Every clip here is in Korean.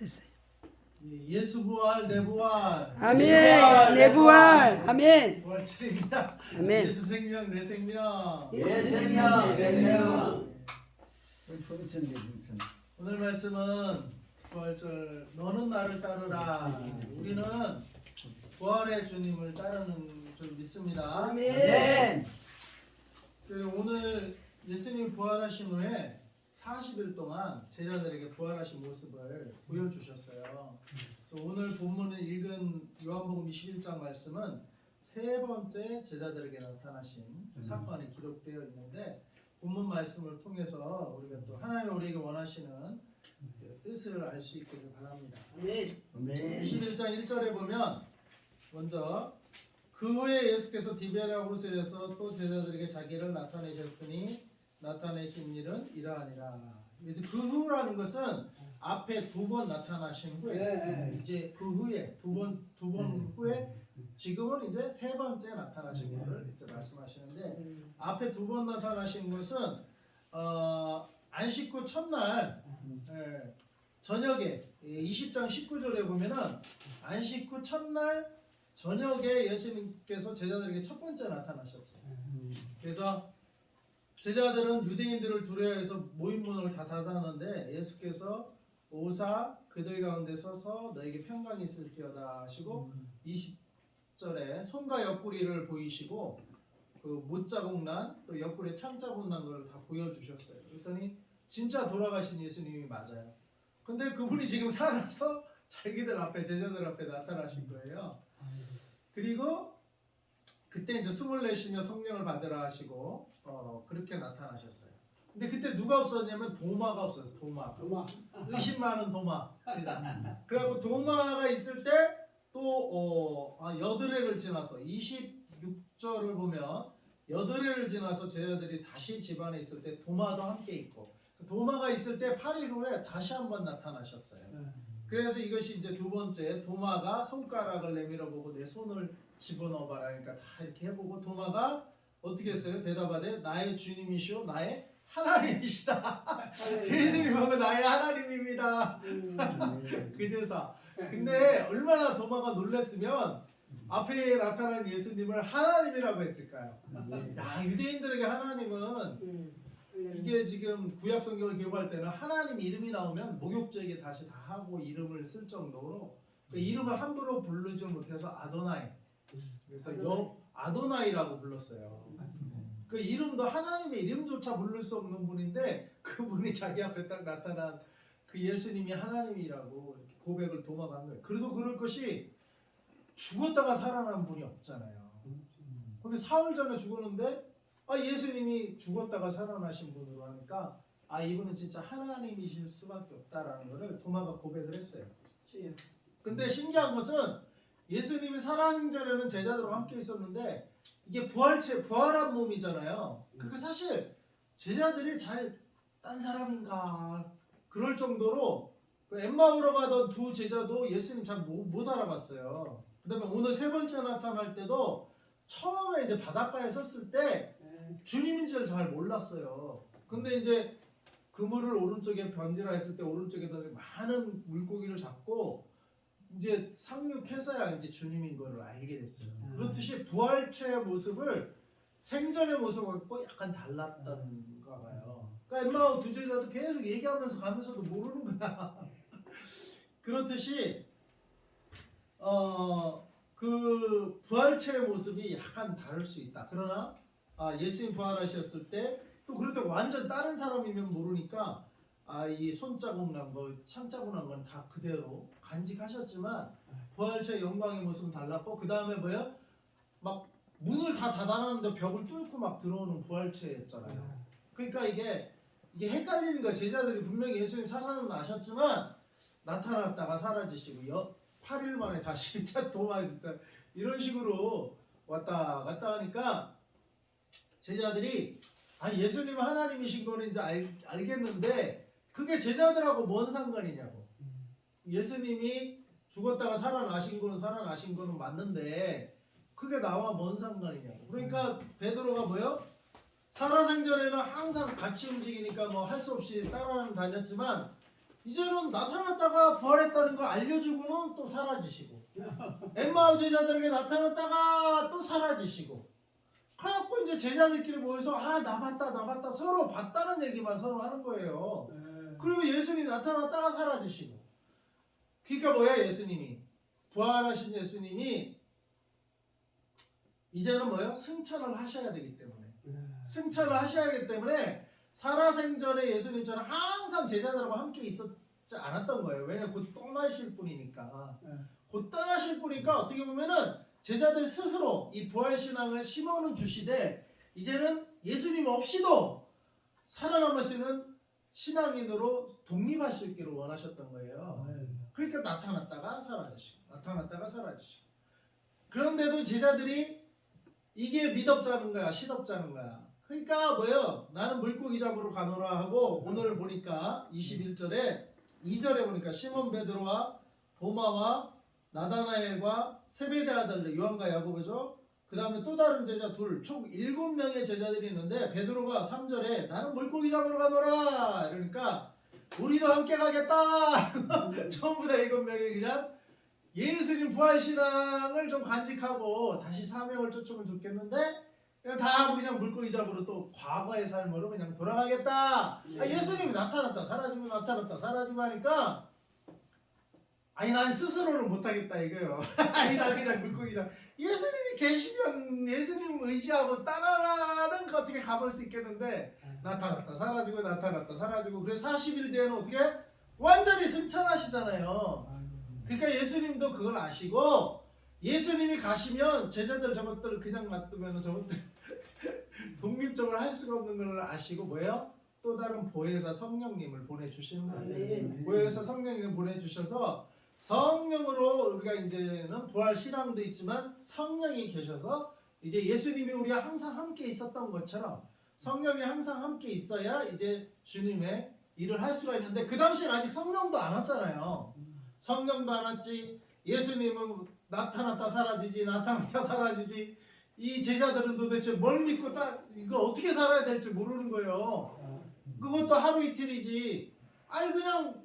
됐어요. 예수 부활 내 부활. 아멘. 내 부활. 아멘. 부활절입니다. 아멘. 예수 생명 내 생명. 예 생명 예 생명. 오늘 말씀은 부활절 너는 나를 따르라. 우리는 부활의 주님을 따르는 줄 믿습니다. 아멘. 오늘 예수님 부활하신 후에 40일 동안 제자들에게 부활하신 모습을 보여주셨어요. 오늘 본문을 읽은 요한복음 21장 말씀은 세 번째 제자들에게 나타나신 사건이 기록되어 있는데, 본문 말씀을 통해서 우리가 또 하나님 우리에게 원하시는 그 뜻을 알 수 있기를 바랍니다. 아멘. 21장 1절에 보면 먼저 그 후에 예수께서 디베랴 호수에서 또 제자들에게 자기를 나타내셨으니 나타내신 일은 이러하니라. 그래서 그 후라는 것은 앞에 두 번 나타나신 후에 이제 그 후에 두 번 후에 지금은 이제 세 번째 나타나신 것을 이제 말씀하시는데, 앞에 두 번 나타나신 것은 안식 후 첫날 저녁에 20장 19절에 보면은 안식 후 첫날 저녁에 예수님께서 제자들에게 첫 번째 나타나셨어요. 그래서 제자들은 유대인들을 두려워해서 모임문을 다 닫았는데 예수께서 오사 그들 가운데 서서 너에게 평강이 있을지어다 하시고 20절에 손과 옆구리를 보이시고 그 못자국 난 또 옆구리에 창자국 난 걸 다 보여주셨어요. 그랬더니 진짜 돌아가신 예수님이 맞아요. 근데 그분이 지금 살아서 자기들 앞에 제자들 앞에 나타나신 거예요. 그리고 그때 이제 숨을 내쉬며 성령을 받으라 하시고 그렇게 나타나셨어요. 근데 그때 누가 없었냐면 도마가 없었어요. 도마. 의심 많은 도마. 그래갖고 도마가 있을 때 또 여드레를 지나서 26절을 보면 여드레를 지나서 제자들이 다시 집안에 있을 때 도마도 함께 있고, 도마가 있을 때 8일 후에 다시 한번 나타나셨어요. 그래서 이것이 이제 두 번째, 도마가 손가락을 내밀어 보고 내 손을 집어넣어봐라. 그러니까 다 이렇게 해보고 도마가 어떻게 했어요? 대답하되 나의 주님이시오 나의 하나님이시다. 예수님 보고 나의 하나님입니다. 그제서 근데 얼마나 도마가 놀랐으면 앞에 나타난 예수님을 하나님이라고 했을까요? 야, 유대인들에게 하나님은 이게 지금 구약 성경을 기록할 때는 하나님 이름이 나오면 목욕제에 다시 다 하고 이름을 쓸 정도로 그 이름을 함부로 부르지 못해서 아도나이, 그래서 아도나이라고 불렀어요. 그 이름도 하나님의 이름조차 부를 수 없는 분인데 그분이 자기 앞에 딱 나타난 그 예수님이 하나님이라고 이렇게 고백을 도마한 거예요. 그래도 그럴 것이 죽었다가 살아난 분이 없잖아요. 근데 사흘 전에 죽었는데 예수님이 죽었다가 살아나신 분으로 하니까 이분은 진짜 하나님이실 수밖에 없다라는 것을 도마가 고백을 했어요. 근데 신기한 것은 예수님이 살아나신 전에는 제자들과 함께 있었는데 이게 부활한 몸이잖아요. 그러니까 사실 제자들이 잘 딴 사람인가 그럴 정도로 그 엠마오로 가던 두 제자도 예수님 잘 못 알아봤어요. 그다음에 오늘 세 번째 나타날 때도 처음에 이제 바닷가에 섰을 때 주님인지를 잘 몰랐어요. 근데 이제 그물을 오른쪽에 던지라 했을 때 오른쪽에 많은 물고기를 잡고 이제 상륙해서야 이제 주님인 걸 알게 됐어요. 그렇듯이 부활체의 모습을 생전의 모습과 약간 달랐던가 봐요. 그러니까 엠마오 두 제자도 계속 얘기하면서 가면서도 모르는 거야. 그렇듯이 그 부활체의 모습이 약간 다를 수 있다. 그러나 예수님 부활하셨을 때 또 그럴 때 완전 다른 사람이면 모르니까 이 손자국 난 거, 창자국 난 건 다 그대로 간직하셨지만 부활체의 영광의 모습은 달랐고, 그 다음에 뭐야? 막 문을 다 닫아놨는데 벽을 뚫고 막 들어오는 부활체였잖아요. 그러니까 이게 헷갈리는 거야. 제자들이 분명히 예수님 살아남은 아셨지만 나타났다가 사라지시고 8일 만에 다시 도마했다 이런 식으로 왔다 갔다 하니까 제자들이 예수님 하나님이신 거는 이제 알겠는데 그게 제자들하고 뭔 상관이냐고. 예수님이 죽었다가 살아나신 거는 맞는데 그게 나와 뭔 상관이냐고. 그러니까 베드로가 뭐요? 살아생전에는 항상 같이 움직이니까 뭐 할 수 없이 따라다녔지만 이제는 나타났다가 부활했다는 걸 알려주고는 또 사라지시고 엠마오 제자들에게 나타났다가 또 사라지시고 그래갖고 이제 제자들끼리 모여서 나 봤다 서로 봤다는 얘기만 서로 하는 거예요. 그리고 예수님이 나타났다가 사라지시고 그러니까 뭐야 예수님이 부활하신 예수님이 이제는 뭐예요? 승천을 하셔야 되기 때문에 승천을 하셔야 하기 때문에 살아생전에 예수님처럼 항상 제자들하고 함께 있었지 않았던 거예요. 왜냐면 곧 떠나실 분이니까. 곧 떠나실 분이니까 어떻게 보면은 제자들 스스로 이 부활신앙을 심어는 주시되 이제는 예수님 없이도 살아남을 수 있는 신앙인으로 독립할 수 있기를 원하셨던 거예요. 그러니까 나타났다가 사라지시고 나타났다가 사라지시고 그런데도 제자들이 이게 미덥자는 거야 시덥자는 거야. 그러니까 뭐예요? 나는 물고기 잡으러 가노라 하고 오늘 보니까 21절에 2절에 보니까 시몬 베드로와 도마와 나다나엘과 세베대 아들 요한과 야고보죠. 그 다음에 또 다른 제자 둘 총 7명의 제자들이 있는데 베드로가 3절에 나는 물고기 잡으러 가노라 이러니까 우리도 함께 가겠다. 전부 다 7명이 그냥 예수님 부활신앙을 좀 간직하고 다시 사명을 쫓으면 좋겠는데 그냥 물고기 잡으러 또 과거의 삶으로 그냥 돌아가겠다. 예수님이 나타났다 사라지고 나타났다 사라지고 하니까 난 스스로를 못하겠다 이거요. 나 그냥 물고기 잡 예수님이 계시면 예수님 의지하고 따라가는 거 어떻게 가볼 수 있겠는데 나타났다 사라지고 나타났다 사라지고 그래서 40일 뒤에는 어떻게 완전히 승천하시잖아요. 그러니까 예수님도 그걸 아시고 예수님이 가시면 제자들 저것들을 그냥 놔두면 저것들 독립적으로 할 수가 없는 걸 아시고 뭐예요? 또 다른 보혜사 성령님을 보내주시는 거예요. 보혜사 성령님을 보내주셔서 성령으로 우리가 이제는 부활 신앙도 있지만 성령이 계셔서 이제 예수님이 우리와 항상 함께 있었던 것처럼 성령이 항상 함께 있어야 이제 주님의 일을 할 수가 있는데 그 당시엔 아직 성령도 안 왔잖아요. 성령도 안 왔지. 예수님은 나타났다 사라지지 나타났다 사라지지. 이 제자들은 도대체 뭘 믿고 이거 어떻게 살아야 될지 모르는 거예요. 그것도 하루 이틀이지. 그냥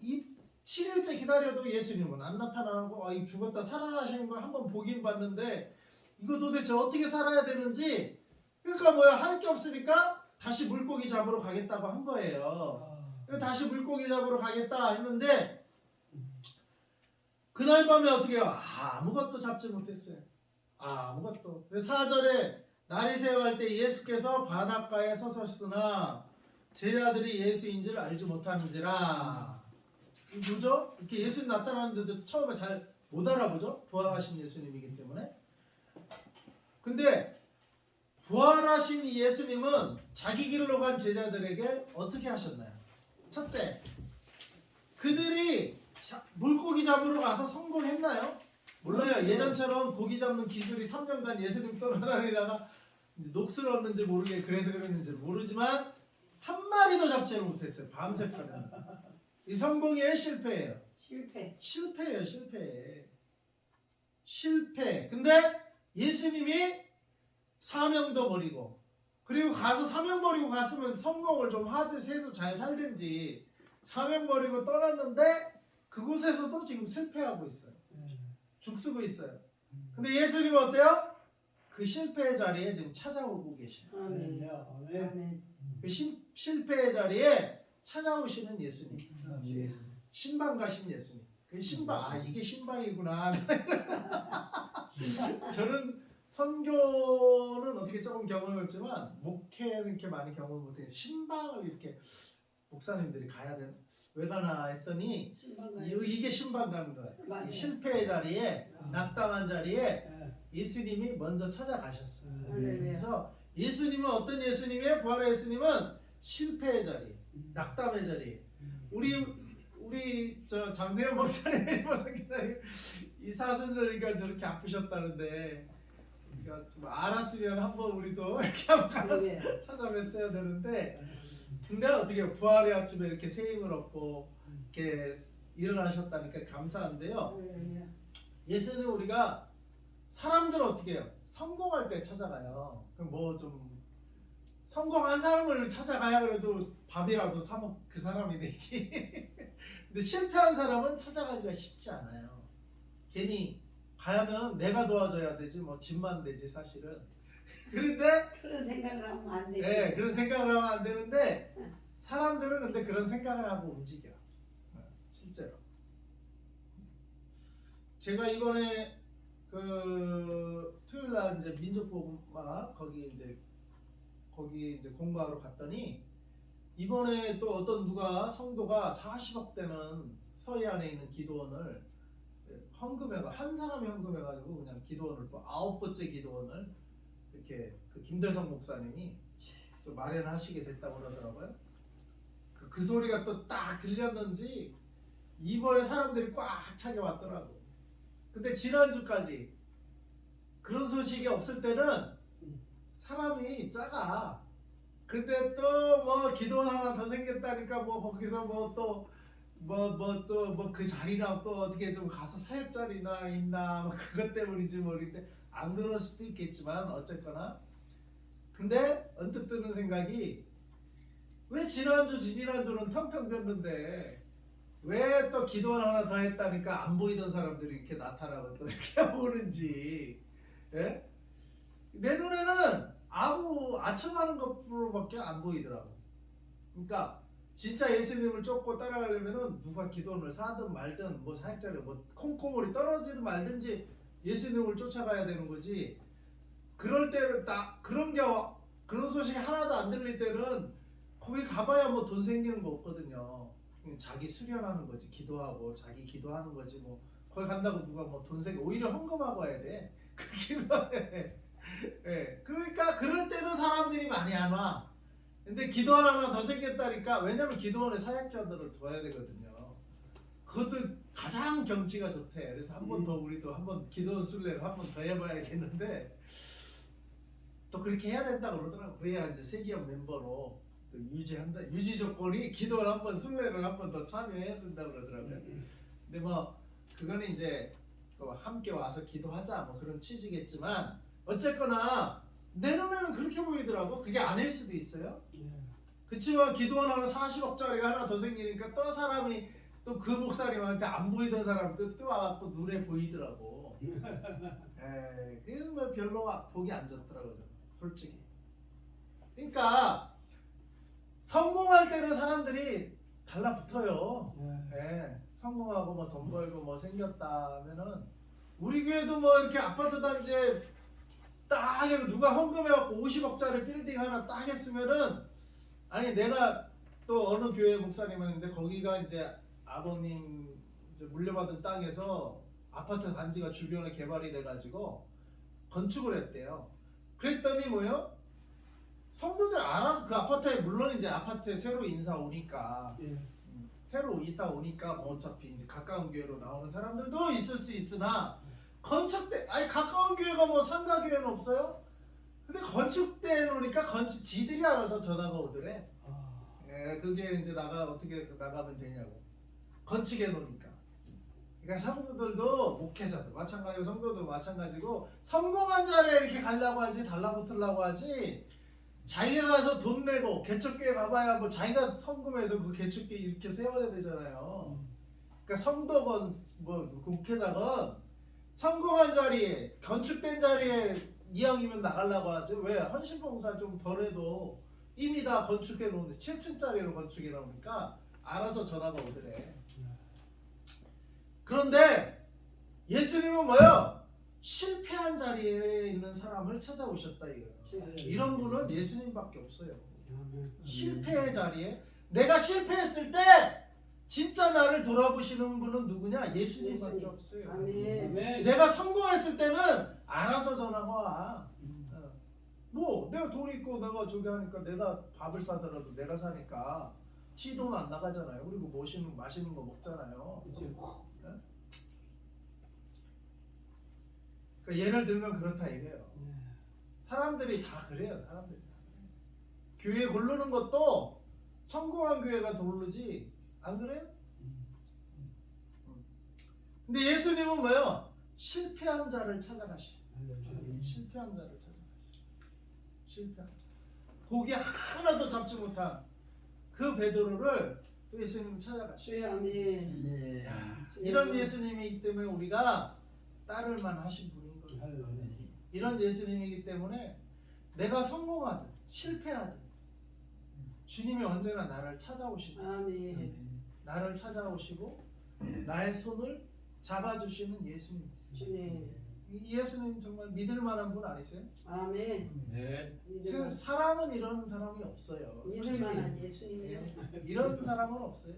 7일째 기다려도 예수님은 안 나타나고 죽었다 살아나시는 걸 한번 보긴 봤는데 이거 도대체 어떻게 살아야 되는지 그러니까 할 게 없으니까 다시 물고기 잡으러 가겠다고 한 거예요. 다시 물고기 잡으러 가겠다 했는데 그날 밤에 어떻게 해요? 아무것도 잡지 못했어요. 아무것도. 4절에 날이 새어갈 때 예수께서 바닷가에 서셨으나 제자들이 예수인 줄 알지 못하는지라. 뭐죠? 이렇게 예수님 나타나는데도 처음에 잘 못 알아보죠? 부활하신 예수님이기 때문에. 근데 부활하신 이 예수님은 자기 길로 간 제자들에게 어떻게 하셨나요? 첫째, 그들이 물고기 잡으러 가서 성공했나요? 몰라요. 예전처럼 고기 잡는 기술이 3년간 예수님 떠나다니다가 녹슬었는지 모르게 그래서 그랬는지 모르지만 한 마리도 잡지를 못했어요. 밤새까지. 이 성공이에요? 실패예요? 실패예요. 실패. 근데 예수님이 사명도 버리고 그리고 가서 사명 버리고 갔으면 성공을 좀 해서 잘 살든지 사명 버리고 떠났는데 그곳에서도 지금 실패하고 있어요. 죽쓰고 있어요. 근데 예수님은 어때요? 그 실패의 자리에 지금 찾아오고 계셔요. 그 실패의 자리에 찾아오시는 예수님. 신방 가신 예수님. 그 신방, 이게 신방이구나. 저는 선교는 어떻게 조금 경험했지만 목회는 이렇게 많이 경험을 못해요. 신방을 이렇게 목사님들이 가야 되는 왜 가나 했더니 이게 신방 가는 거예요. 이 실패의 자리에 낙담한 자리에 예수님이 먼저 찾아가셨어요. 그래서 예수님은 어떤 예수님이에요? 부활의 예수님은 실패의 자리, 낙담의 자리. 우리 저 장세현 목사님 이 사순절이가 저렇게 아프셨다는데 그러니까 좀 알았으면 한번 우리도 이렇게 한번 가서 찾아뵀어야 되는데 근데 어떻게 부활의 아침에 이렇게 새 힘을 얻고 이렇게 일어나셨다니까 감사한데요. 예수는 우리가 사람들은 어떻게 해요? 성공할 때 찾아가요. 그럼 뭐 좀 성공한 사람을 찾아가야 그래도 밥이라도 사 먹 그 사람이 되지. 근데 실패한 사람은 찾아가기가 쉽지 않아요. 괜히 가야면 내가 도와줘야 되지 뭐 집만 되지 사실은. 그런데 그런 생각을 하면 안 되지. 네, 그런 생각을 하면 안 되는데 사람들은 근데 그런 생각을 하고 움직여. 실제로. 제가 이번에 그 토요일 날 이제 민족복음화 거기 이제 공부하러 갔더니 이번에 또 어떤 누가 성도가 40억 되는 서해안에 있는 기도원을 헌금해가 한 사람이 헌금해가지고 그냥 기도원을 또 9번째 기도원을 이렇게 그 김대성 목사님이 좀 마련하시게 됐다고 그러더라고요. 그 소리가 또 딱 들렸는지 이번에 사람들이 꽉 차게 왔더라고. 근데 지난주까지 그런 소식이 없을 때는 사람이 작아. 근데 또 뭐 기도원 하나 더 생겼다니까 뭐 거기서 뭐 또 그 자리나 또 어떻게 좀 가서 사역 자리나 있나 뭐 그것 때문인지 모르겠는데 안 그럴 수도 있겠지만 어쨌거나 근데 언뜻 드는 생각이 왜 지난주는 텅텅 비었는데 왜 또 기도원 하나 더 했다니까 안 보이던 사람들이 이렇게 나타나고 또 이렇게 오는지. 예? 내 눈에는 아무 아첨하는 것으로밖에 안 보이더라고. 그러니까 진짜 예수님을 쫓고 따라가려면은 누가 기도원을 사든 말든 뭐 사역자를 뭐 콩콩물이 떨어지든 말든지 예수님을 쫓아가야 되는 거지. 그럴 때는 딱 그런 소식이 하나도 안 들릴 때는 거기 가봐야 뭐 돈 생기는 거 없거든요. 그냥 자기 수련하는 거지. 기도하고 자기 기도하는 거지 뭐. 거기 간다고 누가 뭐 돈 생겨 오히려 헌금하고 와야 돼. 그 기도해. 예. 그러니까 그럴 때는 사람들이 많이 안 와. 근데 기도원 하나 더 생겼다니까. 왜냐면 기도원에 사역자들을 둬야 되거든요. 그것도 가장 경치가 좋대. 그래서 한 번 더 우리도 한번 기도원 순례를 한 번 더 해봐야겠는데 또 그렇게 해야 된다고 그러더라고. 그래야 이제 세기업 멤버로 또 유지한다. 유지 조건이 기도원 한 번 순례를 한 번 더 참여해야 된다고 그러더라고요. 근데 뭐 그거는 이제 또 함께 와서 기도하자 뭐 그런 취지겠지만 어쨌거나 내 눈에는 그렇게 보이더라고. 그게 아닐 수도 있어요. 그치만 기도원 하나 40억짜리가 하나 더 생기니까 또 사람이 또 그 목사님한테 안 보이던 사람도 또 와갖고 눈에 보이더라고. 그래서 뭐 별로 보기 안 좋더라고요. 솔직히. 그러니까 성공할 때는 사람들이 달라붙어요. 성공하고 뭐 돈 벌고 뭐 생겼다면은 우리 교회도 뭐 이렇게 아파트 단지에 딱 해서 누가 헌금해갖고 50억짜리 빌딩 하나 딱 했으면은 아니 내가 또 어느 교회 목사님이었는데 거기가 이제 아버님 이제 물려받은 땅에서 아파트 단지가 주변에 개발이 돼가지고 건축을 했대요. 그랬더니 뭐요? 성도들 알아서 그 아파트에 물론 이제 아파트에 새로 이사 오니까 새로 이사 오니까 뭐 어차피 이제 가까운 교회로 나오는 사람들도 있을 수 있으나 건축대 아니 가까운 교회가 뭐 상가 교회는 없어요? 근데 건축대 놓으니까 지들이 알아서 전화가 오더래. 그게 이제 어떻게 나가면 되냐고. 건축해 놓으니까. 그러니까 성도들도 목회자도 마찬가지고 성도도 마찬가지고 성공한 자리에 이렇게 가려고 하지 달라붙으려고 하지. 자기가 가서 돈 내고 개척교회 가봐야 뭐 자기가 헌금해서 그 개척교회 이렇게 세워야 되잖아요. 그러니까 성도건 뭐 목회자건 성공한 자리에 건축된 자리에 이왕이면 나가려고 하지. 왜 헌신봉사 좀 덜해도 이미 다 건축해 놓는데 7층짜리로 건축해 놓으니까 알아서 전화가 오더래. 그런데 예수님은 뭐요? 실패한 자리에 있는 사람을 찾아오셨다 이거예요. 이런 분은 예수님밖에 없어요. 실패의 자리에 내가 실패했을 때 진짜 나를 돌아보시는 분은 누구냐? 예수님밖에 없어요. 아멘. 내가 성공했을 때는 알아서 전화가 와. 뭐 내가 돈 있고 내가 저기 하니까 내가 밥을 사더라도 내가 사니까 지 돈 안 나가잖아요. 그리고 맛있는 거 먹잖아요. 그러니까 예를 들면 그렇다 이거예요. 사람들이 다 그래요. 사람들이 다 그래요. 교회 고르는 것도 성공한 교회가 고르지 안 그래요? 근데 예수님은 뭐예요? 실패한 자를 찾아가시오. 실패한 자를 찾아가시오. 실패한 자. 고기 하나도 잡지 못한 그 베드로를 또 예수님 찾아가시고 주여 아멘. 네. 이런 예수님이기 때문에 우리가 따를 만하신 분인 거예요. 이런 예수님이기 때문에 내가 성공하든 실패하든 주님이 언제나 나를 찾아오시고 아멘. 나를 찾아오시고 나의 손을 잡아주시는 예수님. 주님. 이 예수님 정말 믿을 만한 분 아니세요? 아멘. 네. 사람은 이런 사람이 없어요. 믿을 만한 예수님이요. 이런 사람은 없어요.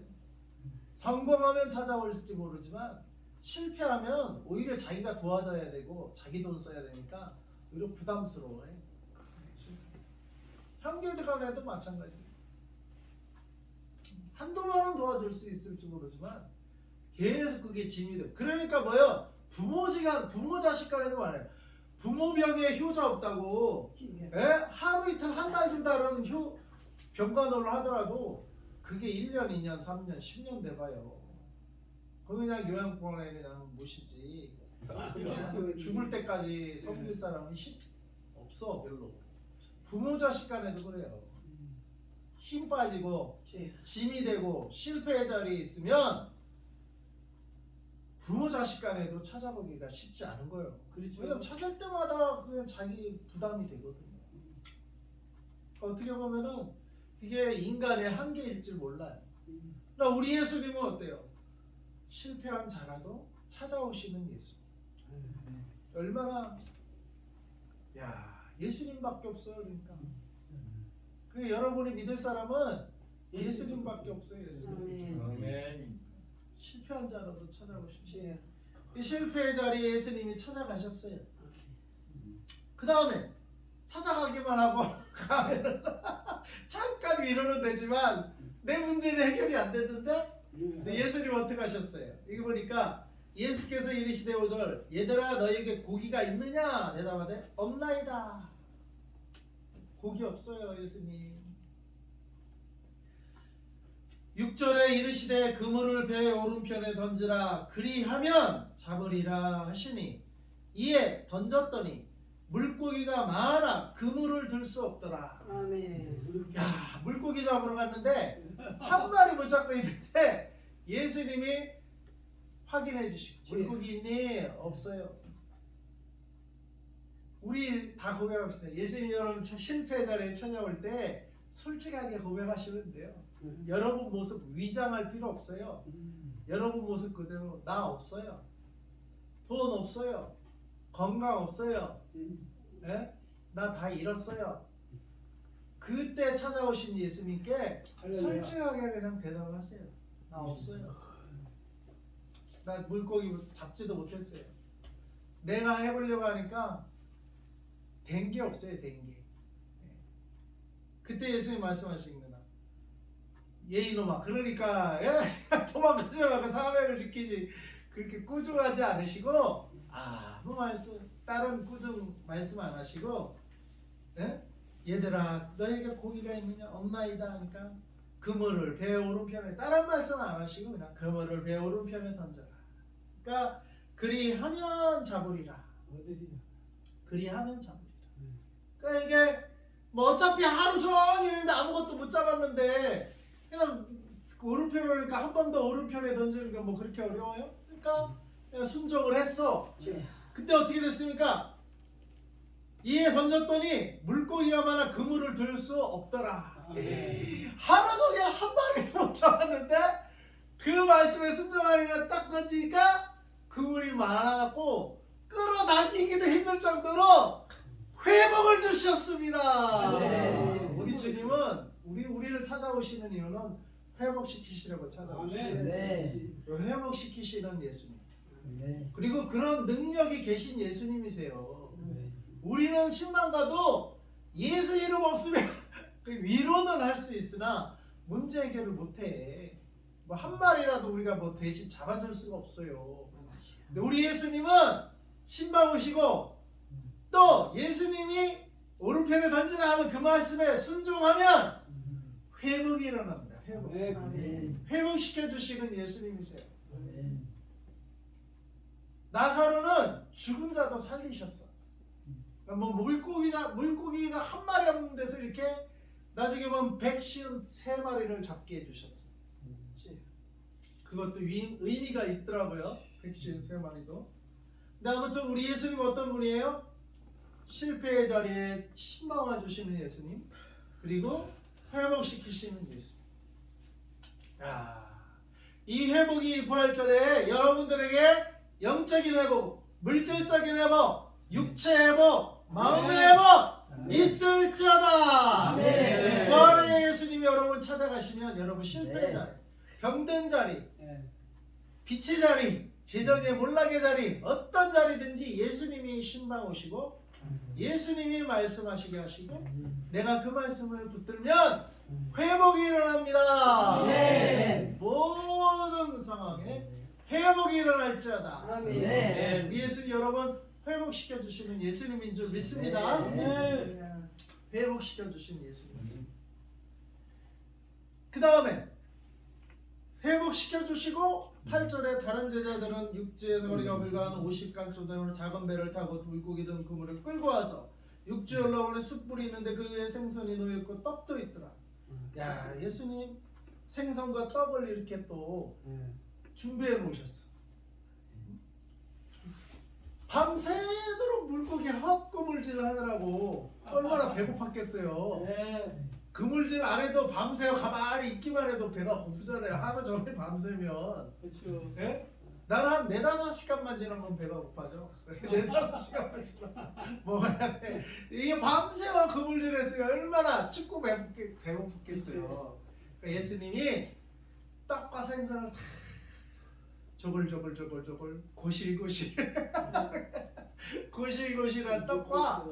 성공하면 찾아올지 모르지만 실패하면 오히려 자기가 도와줘야 되고 자기 돈 써야 되니까 오히려 부담스러워해. 형제들 간에도 마찬가지. 한두만 원 도와줄 수 있을지 모르지만 계속 그게 짐이 돼요. 그러니까 뭐요? 부모 자식 간에도 말해요. 부모 병에 효자 없다고. 예? 하루 이틀 한 달 두 달은 병간호를 하더라도 그게 1년, 2년, 3년, 10년 돼봐요. 그럼 그냥 요양병원에 그냥 모시지. 계속 죽을 때까지 섬길 사람은 없어 별로. 부모 자식 간에도 그래요. 힘 빠지고 짐이 되고 실패의 자리에 있으면 부모 자식 간에도 찾아보기가 쉽지 않은 거예요. 왜냐면 찾을 때마다 그냥 자기 부담이 되거든요. 어떻게 보면은 이게 인간의 한계일 줄 몰라요. 그러나 우리 예수님은 어때요? 실패한 자라도 찾아오시는 예수님. 얼마나 예수님밖에 없어요. 그러니까 그 여러분이 믿을 사람은 예수님밖에 없어요. 예수님. 아멘. 실패한 자라도 찾아오십시오. 이 실패의 자리에 예수님이 찾아가셨어요. 그 다음에 찾아가기만 하고 가면 잠깐 위로는 되지만 내 문제는 해결이 안 됐는데 예수님 어떻게 하셨어요? 이거 보니까 예수께서 이르시되 5절 얘들아 너에게 고기가 있느냐? 대답하되 없나이다. 고기 없어요 예수님. 6절에 이르시되 그물을 배 오른편에 던지라 그리하면 잡으리라 하시니 이에 던졌더니 물고기가 많아 그물을 들 수 없더라. 아멘. 야, 물고기 잡으러 갔는데 한 마리 못 잡고 있는데 예수님이 확인해 주시고 물고기 있니? 없어요. 우리 다 고백합시다. 예수님 여러분 실패 자리에 찾아올 때 솔직하게 고백하시면 돼요. 여러분 모습 위장할 필요 없어요. 여러분 모습 그대로 나 없어요. 돈 없어요. 건강 없어요. 예? 나 다 잃었어요. 그때 찾아오신 예수님께 솔직하게 그냥 대답하세요. 나 없어요. 나 물고기 잡지도 못했어요. 내가 해보려고 하니까 된 게 없어요. 된 게. 그때 예수님 말씀하시는 거나 예이놈아 그러니까 도망가지 말고 사명을 지키지 그렇게 꾸중하지 않으시고 아무 말씀 다른 꾸중 말씀 안 하시고 얘들아 너에게 고기가 있느냐? 없나이다 하니까 그물을 배 오른편에 다른 말씀 안 하시고 그냥 그물을 배 오른편에 던져라. 그러니까 그리하면 잡으리라. 그리하면 잡으리라. 그러니까 이게 뭐 어차피 하루 종일 했는데 아무것도 못 잡았는데 그냥 오른편으로 그러니까 한 번 더 오른편에 던지는 게 뭐 그렇게 어려워요? 그러니까 그냥 순종을 했어. 근데 어떻게 됐습니까? 이에 던졌더니 물고기가 많아 그물을 들 수 없더라. 하루 종일 한 마리도 못 잡았는데 그 말씀에 순종하니까 딱 던지니까 그물이 많아갖고 끌어당기기도 힘들 정도로 회복을 주셨습니다. 우리 주님은 우리를 찾아오시는 이유는 회복시키시려고 찾아오시는 회복시키시는 예수님. 그리고 그런 능력이 계신 예수님이세요. 우리는 신방 가도 예수 이름 없으면 위로는 할 수 있으나 문제 해결을 못해. 뭐 한 마리라도 우리가 뭐 대신 잡아줄 수가 없어요. 근데 우리 예수님은 신방 오시고 또 예수님이 오른편에 던지라 하면 그 말씀에 순종하면 회복이 일어납니다. 회복. 회복시켜 주시는 예수님이세요. 나사로는 죽은 자도 살리셨어. 뭐 물고기가 한 마리 없는 데서 이렇게 나중에 보면 153마리를 잡게 해주셨어. 그것도 의미가 있더라고요. 백신 3마리도. 근데 아무튼 우리 예수님 어떤 분이에요? 실패의 자리에 신망을 주시는 예수님, 그리고 회복시키시는 예수님. 이 회복이 부활절에 여러분들에게 영적인 회복, 물질적인 회복, 육체 회복, 마음의 회복 있을지어다. 아멘. 부활의 예수님이 여러분 찾아가시면 여러분 실패의 자리, 병든 자리, 빛의 자리, 재정의 몰락의 자리, 어떤 자리든지 예수님이 신방 오시고 예수님이 말씀하시게 하시고 내가 그 말씀을 붙들면 회복이 일어납니다. 아멘. 모든 상황에 회복이 일어날지어다. 아멘. 우리 예수님 여러분 회복시켜 주시는 예수님인 줄 믿습니다. 회복시켜 주신 예수님. 그 다음에 회복시켜 주시고 8절에 다른 제자들은 육지에서 거리가 불과한 50간 조대로 작은 배를 타고 물고기 든 그물을 끌고 와서 육지에 올라오는 숯불이 있는데 그 위에 생선이 놓여있고 떡도 있더라. 야, 예수님 생선과 떡을 이렇게 또 준비해 놓으셨어. 밤새도록 물고기 헛구물질 하느라고 얼마나 배고팠겠어요. 그물질 안에도 밤새요 가만히 있기만 해도 배가 고프잖아요. 하루 종일 밤새면. 그렇죠. 예? 나는 한 4-5시간만 지나면 배가 고파져. 4-5시간만 지나면 먹어야 돼. 이게 밤새워 그물질했어요. 얼마나 춥고 배고프겠어요. 그러니까 예수님이 떡과 생선을 다 조글조글 고실고실 고실고실한 떡과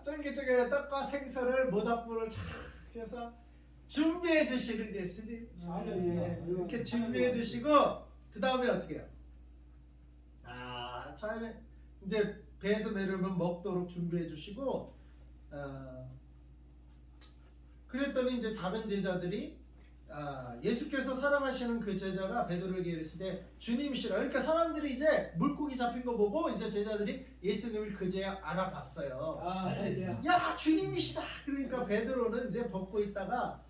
쫄깃쫄깃한 떡과 생선을 모닥불을 착 해서 준비해 주시는 예수님. 이렇게 준비해 주시고 그 다음에 어떻게 해요? 자 이제 배에서 내려오면 먹도록 준비해 주시고 그랬더니 이제 다른 제자들이 예수께서 사랑하시는 그 제자가 베드로에게 이르시되 주님이시라. 그러니까 사람들이 이제 물고기 잡힌 거 보고 이제 제자들이 예수님을 그제야 알아봤어요. 야, 주님이시다. 그러니까 베드로는 이제 벗고 있다가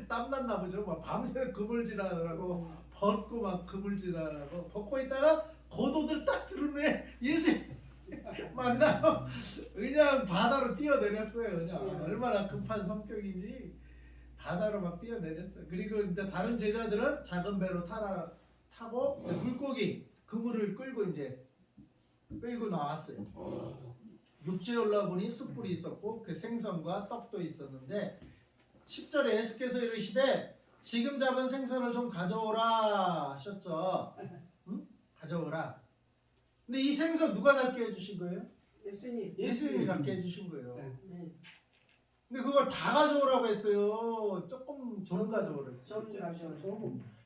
땀났나 보죠. 막 밤새 그물질하느라고 벗고 막 그물질하느라고 벗고 있다가 고도들 딱 들으네 예수 만나고 그냥 바다로 뛰어내렸어요. 그냥 얼마나 급한 성격인지 바다로 막 뛰어내렸어요. 그리고 이제 다른 제자들은 작은 배로 타고 물고기 그물을 끌고 이제 끌고 나왔어요. 육지에 올라보니 숯불이 있었고 그 생선과 떡도 있었는데 10절에 예수께서 이르시되 지금 잡은 생선을 좀 가져오라 하셨죠. 응? 가져오라. 근데 이 생선 누가 잡게 해주신 거예요? 예수님이 잡게 해주신 거예요. 근데 그걸 다 가져오라고 했어요. 조금 좀 가져오라 했어요.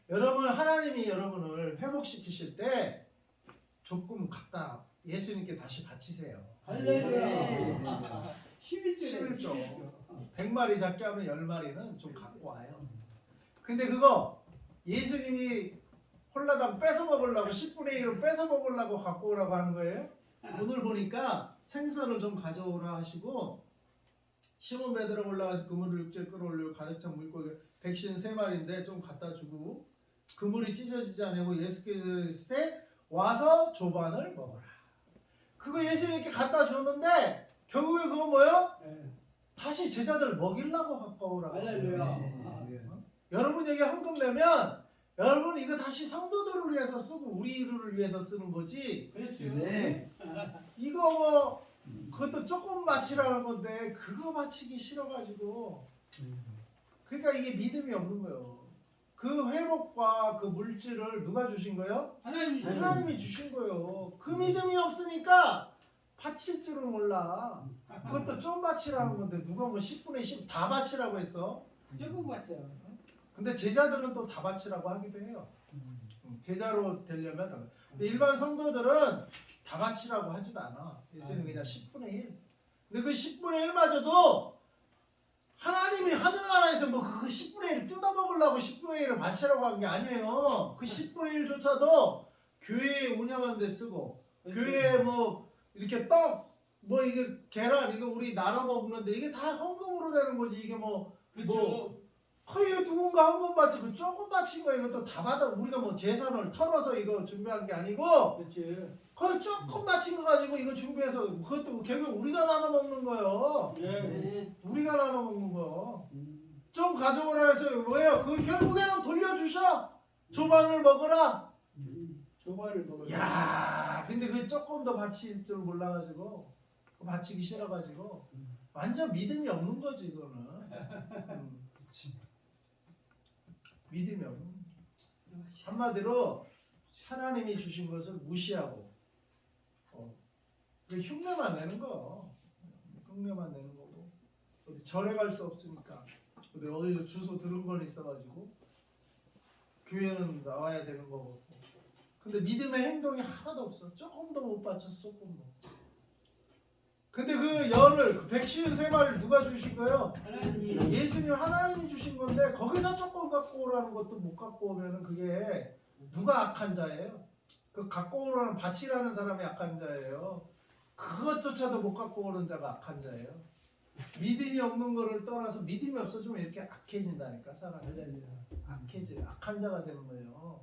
여러분 하나님이 여러분을 회복시키실 때 조금 갖다 예수님께 다시 바치세요. 할렐루야. 11조 100마리 잡게 하면 10마리는 좀 갖고 와요. 근데 그거 예수님이 홀라당 뺏어 먹으려고 10분의 1을 뺏어 먹으려고 갖고 오라고 하는 거예요. 오늘 보니까 생선을 좀 가져오라 하시고 시몬 베드로가 올라가서 그물을 육지에 끌어올리고 가득 찬 물고기 백신 3마리인데 좀 갖다 주고 그물이 찢어지지 않고 예수께서 와서 조반을 먹어라. 그거 예수님께 갖다 줬는데 결국에 그거 뭐예요? 다시 제자들 먹이려고 갖고 오라고. 여러분 여기 헌금 내면 여러분 이거 다시 성도들을 위해서 쓰고 우리를 위해서 쓰는 거지. 그렇죠. 이거 뭐 그것도 조금 바치라는 건데 그거 바치기 싫어가지고 그러니까 이게 믿음이 없는 거예요. 그 회복과 그 물질을 누가 주신 거예요? 하나님이 주신 거예요. 그 믿음이 없으니까 바칠 줄은 몰라. 그것도 좀 바치라는 건데 누가 뭐 10분의 10 다 바치라고 했어. 조금 맞죠. 근데 제자들은 또 다 바치라고 하기도 해요. 제자로 되려면. 근데 일반 성도들은 다 바치라고 하지도 않아. 예수는 그냥 10분의 1. 근데 그 10분의 1마저도 하나님이 하늘나라에서 뭐 그 10분의 1 뜯어먹으려고 10분의 1을 바치라고 한 게 아니에요. 그 10분의 1조차도 교회 운영하는 데 쓰고 교회에 뭐 이렇게 떡 뭐 이게 계란 이거 우리 나눠 먹는데 이게 다 헌금으로 되는 거지. 이게 뭐 이거 누군가 한 번 바치고 조금 바친 거 이것도 다 받아. 우리가 뭐 재산을 털어서 이거 준비한 게 아니고 그렇지. 거의 조금 바친 거 가지고 이거 준비해서 그것도 결국 우리가 나눠 먹는 거예요. 네. 네. 우리가 나눠 먹는 거. 좀 가져오라 해서 뭐예요? 그 결국에는 돌려주셔. 조반을 먹어라. 조발을 먹어. 야, 근데 그 조금 더 바칠 줄 몰라가지고 바치기 싫어가지고 완전 믿음이 없는 거지 이거는. 믿음이 없는. 한마디로 하나님이 주신 것을 무시하고 그 흉내만 내는 거. 흉내만 내는 거고. 어디 절에 갈 수 없으니까. 근데 어디 주소 들은 건 있어가지고 교회는 나와야 되는 거고. 근데 믿음의 행동이 하나도 없어. 조금도 못 바쳤어. 조금도. 근데 그 열을 그 153마리를 누가 주신 거예요? 하나님. 예수님 하나님이 주신 건데 거기서 조금 갖고 오라는 것도 못 갖고 오면은 그게 누가 악한 자예요? 그 갖고 오라는 바치라는 사람이 악한 자예요. 그것조차도 못 갖고 오는 자가 악한 자예요. 믿음이 없는 거를 떠나서 믿음이 없어지면 이렇게 악해진다니까 사람이. 악해져. 악한 자가 되는 거예요.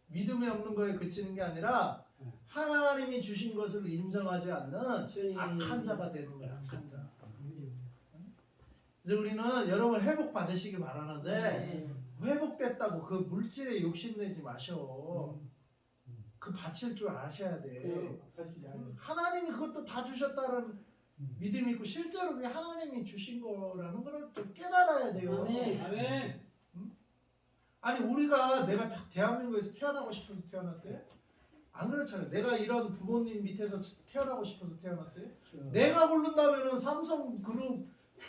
믿음이 없는 거에 그치는 게 아니라 하나님이 주신 것을 인정하지 않는 주님. 악한 자가 되는 거예요. 악한 자. 이제 우리는 여러분 회복 받으시기 바라는데 네. 회복됐다고 그 물질에 욕심내지 마셔. 그 바칠 줄 아셔야 돼. 하나님이 그것도 다 주셨다는 믿음이 있고 실제로 그게 하나님이 주신 거라는 걸 또 깨달아야 돼요. 아멘. 아멘. 아니 우리가 내가 대한민국에서 태어나고 싶어서 태어났어요? 안 그렇잖아요. 내가 이런 부모님 밑에서 태어나고 싶어서 태어났어요? 내가 고른다면은 삼성그룹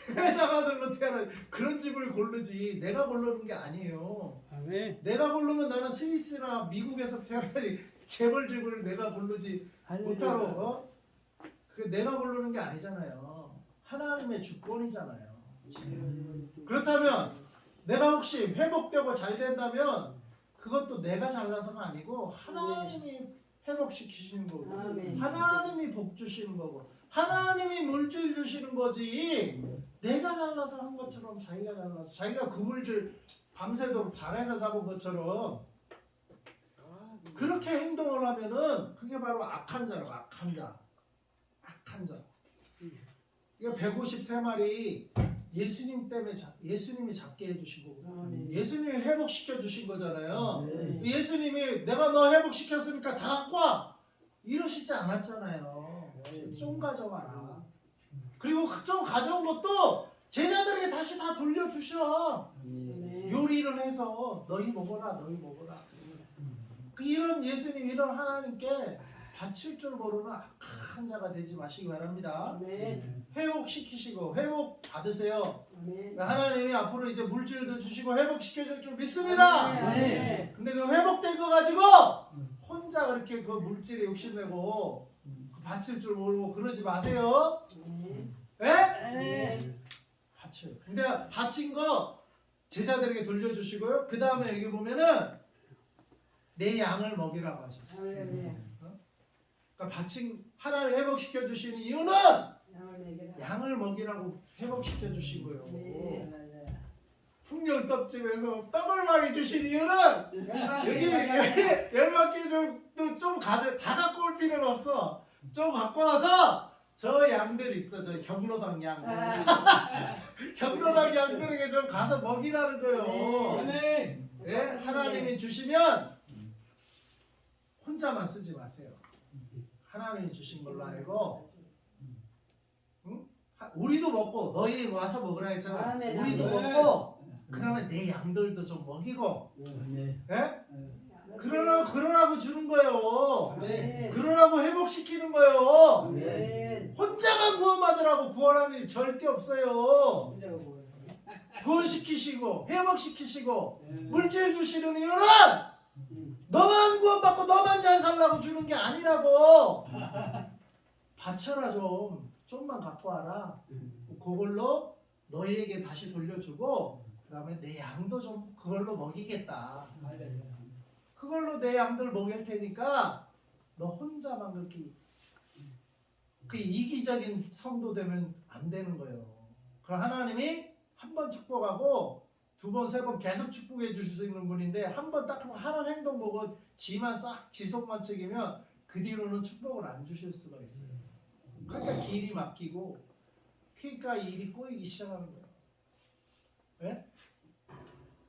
회장아들로 태어나 그런 집을 고르지 내가 고르는 게 아니에요. 아멘. 내가 고르면 나는 스위스나 미국에서 태어나지 재벌집을 내가 고르지 못하러 그 내가 고르는 게 아니잖아요. 하나님의 주권이잖아요. 그렇다면 내가 혹시 회복되고 잘 된다면 그것도 내가 잘나서가 아니고 하나님이 회복시키시는 거고 아멘. 하나님이 복 주시는 거고 하나님이 물질 주시는 거지 내가 잘나서 한 것처럼 자기가 잘나서 자기가 그 물질 밤새도록 잘해서 잡은 것처럼 그렇게 행동을 하면은 그게 바로 악한 자라고. 악한 자. 악한 자. 이거 153마리 예수님 때문에 예수님이 잡게 해주신 거고 아멘. 예수님이 회복시켜 주신 거잖아요. 네. 예수님이 내가 너 회복시켰으니까 다 갖고 와 이러시지 않았잖아요. 좀 가져와라. 그리고 좀 가져온 것도 제자들에게 다시 다 돌려주셔. 네. 요리를 해서 너희 먹어라 너희 먹어라. 이런 예수님 이런 하나님께 바칠 줄 모르는 악한 자가 되지 마시기 바랍니다. 아멘. 회복시키시고 회복 받으세요. 아멘. 하나님이 앞으로 이제 물질도 주시고 회복시켜줄 줄 믿습니다. 아멘. 근데 그 회복된 거 가지고 혼자 그렇게 그 물질에 욕심내고 바칠 줄 모르고 그러지 마세요. 아멘. 예? 아멘. 바쳐요. 근데 바친 거 제자들에게 돌려주시고요. 그 다음에 여기 보면은 내 양을 먹이라고 하셨어요. 할렐루야. 그러니까 바친 하나님 회복시켜 주시는 이유는 양을 먹이라. 양을 먹이라고 회복시켜 주시고요. 네. 풍년 떡집에서 떡을 많이 주신 이유는 여기 열받게 좀 가져 다 갖고 올 필요는 없어. 좀 갖고 와서 저 양들 있어. 저 경로당 양. 경로당 양들에게 좀 가서 먹이라는 거예요. 아멘. 예? 하나님이 주시면 혼자만 쓰지 마세요. 하나님이 주신 걸로 알고 우리도 먹고 너희 와서 먹으라 했잖아. 아멘, 우리도 아멘. 먹고 그러면 내 양들도 좀 먹이고 아멘. 예? 그러라고 주는 거예요. 아멘. 그러라고 회복시키는 거예요. 아멘. 혼자만 구원받으라고 구원하는 일 절대 없어요. 구원시키시고 회복시키시고 물질 주시는 이유는 너만 구원받고 너만 잘 살라고 주는 게 아니라고. 바쳐라 좀만 갖고 와라. 그걸로 너희에게 다시 돌려주고 그 다음에 내 양도 좀 그걸로 먹이겠다. 그걸로 내 양들 먹일 테니까 너 혼자만 그렇게 그 이기적인 성도 되면 안 되는 거예요. 그럼 하나님이 한 번 축복하고 두 번, 세 번 계속 축복해 주실 수 있는 분인데 한 번 딱 하는 행동 보고 지만 싹 지속만 책이면 그 뒤로는 축복을 안 주실 수가 있어요. 그러니까 길이 막히고 그러니까 일이 꼬이기 시작하는 거예요. 네?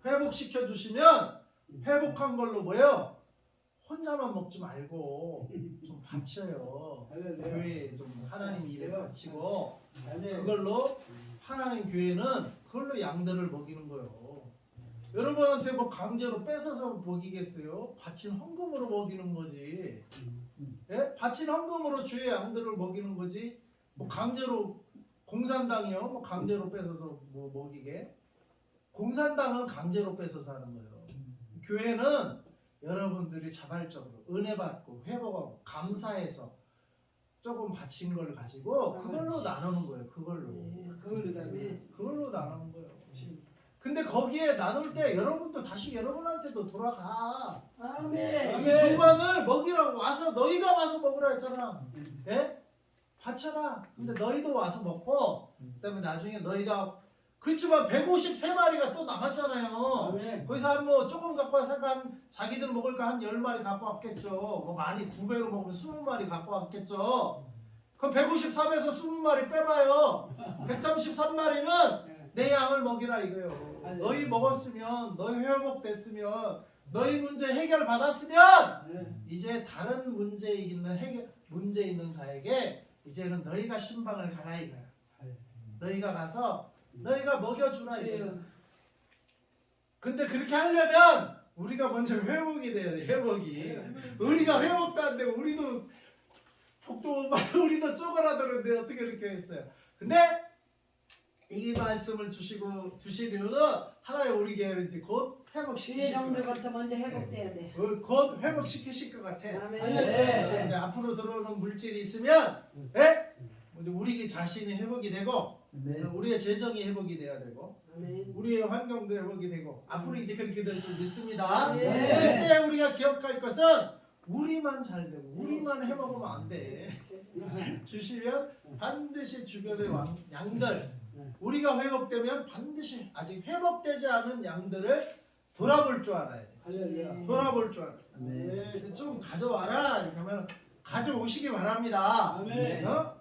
회복시켜 주시면 회복한 걸로 뭐예요? 혼자만 먹지 말고 좀 바쳐요. 교회에 좀 하나님 일에 바치고 그걸로 하나님 교회는 그걸로 양들을 먹이는 거예요. 여러분한테 뭐 강제로 뺏어서 먹이겠어요? 바친 헌금으로 먹이는 거지. 예? 바친 헌금으로 주의 양들을 먹이는 거지. 뭐 강제로 공산당이요? 뭐 강제로 뺏어서 뭐 먹이게? 공산당은 강제로 뺏어서 하는 거예요. 교회는 여러분들이 자발적으로 은혜 받고 회복하고 감사해서 조금 바친 걸 가지고 그걸로 나누는 거예요. 그걸로. 그걸로 나누는 거예요. 근데 거기에 나눌 때 여러분도 다시 여러분한테도 돌아가. 아멘. 이 조반을 먹이라고 와서 너희가 와서 먹으라 했잖아. 예? 바쳐라. 근데 너희도 와서 먹고 그다음에 나중에 너희가 그렇지만 153마리가 또 남았잖아요. 거기서 한 뭐 조금 갖고 와서 한 자기들 먹을까 한 10마리 갖고 왔겠죠. 뭐 많이 2배로 먹으면 20마리 갖고 왔겠죠. 그럼 153에서 20마리 빼봐요. 133마리는 내 양을 먹이라 이거예요. 너희 먹었으면 너희 회복됐으면 너희 문제 해결 받았으면 이제 다른 문제 있는 자에게 이제는 너희가 신방을 가라 이거야. 너희가 가서 너희가 먹여주라 이거야. 근데 그렇게 하려면 우리가 먼저 회복이 돼야 돼. 회복이. 우리가 회복도 안 되고 우리도 복도 못 받고 우리도 쪼그라드는데 어떻게 그렇게 했어요. 근데 이 말씀을 주시려는 하나님 우리 교회를 이제 곧 회복시키실 것 같아. 정도부터 먼저 회복돼야 돼. 곧 회복시키실 것 같아. 아멘. 네, 그래서 이제 앞으로 들어오는 물질이 있으면, 네? 우리 자신이 회복이 되고, 우리의 재정이 회복이 돼야 되고, 아멘. 우리의 환경도 회복이 되고, 앞으로 이제 그렇게 될 줄 믿습니다. 네. 그때 우리가 기억할 것은 우리만 잘 되고, 우리만 해먹으면 안 돼. 주시면 반드시 주변의 양들, 우리가 회복되면 반드시 아직 회복되지 않은 양들을 돌아볼 줄 알아야 돼. 돌아볼 줄 알아야 돼. 좀 가져와라. 그러면 가져오시기 바랍니다.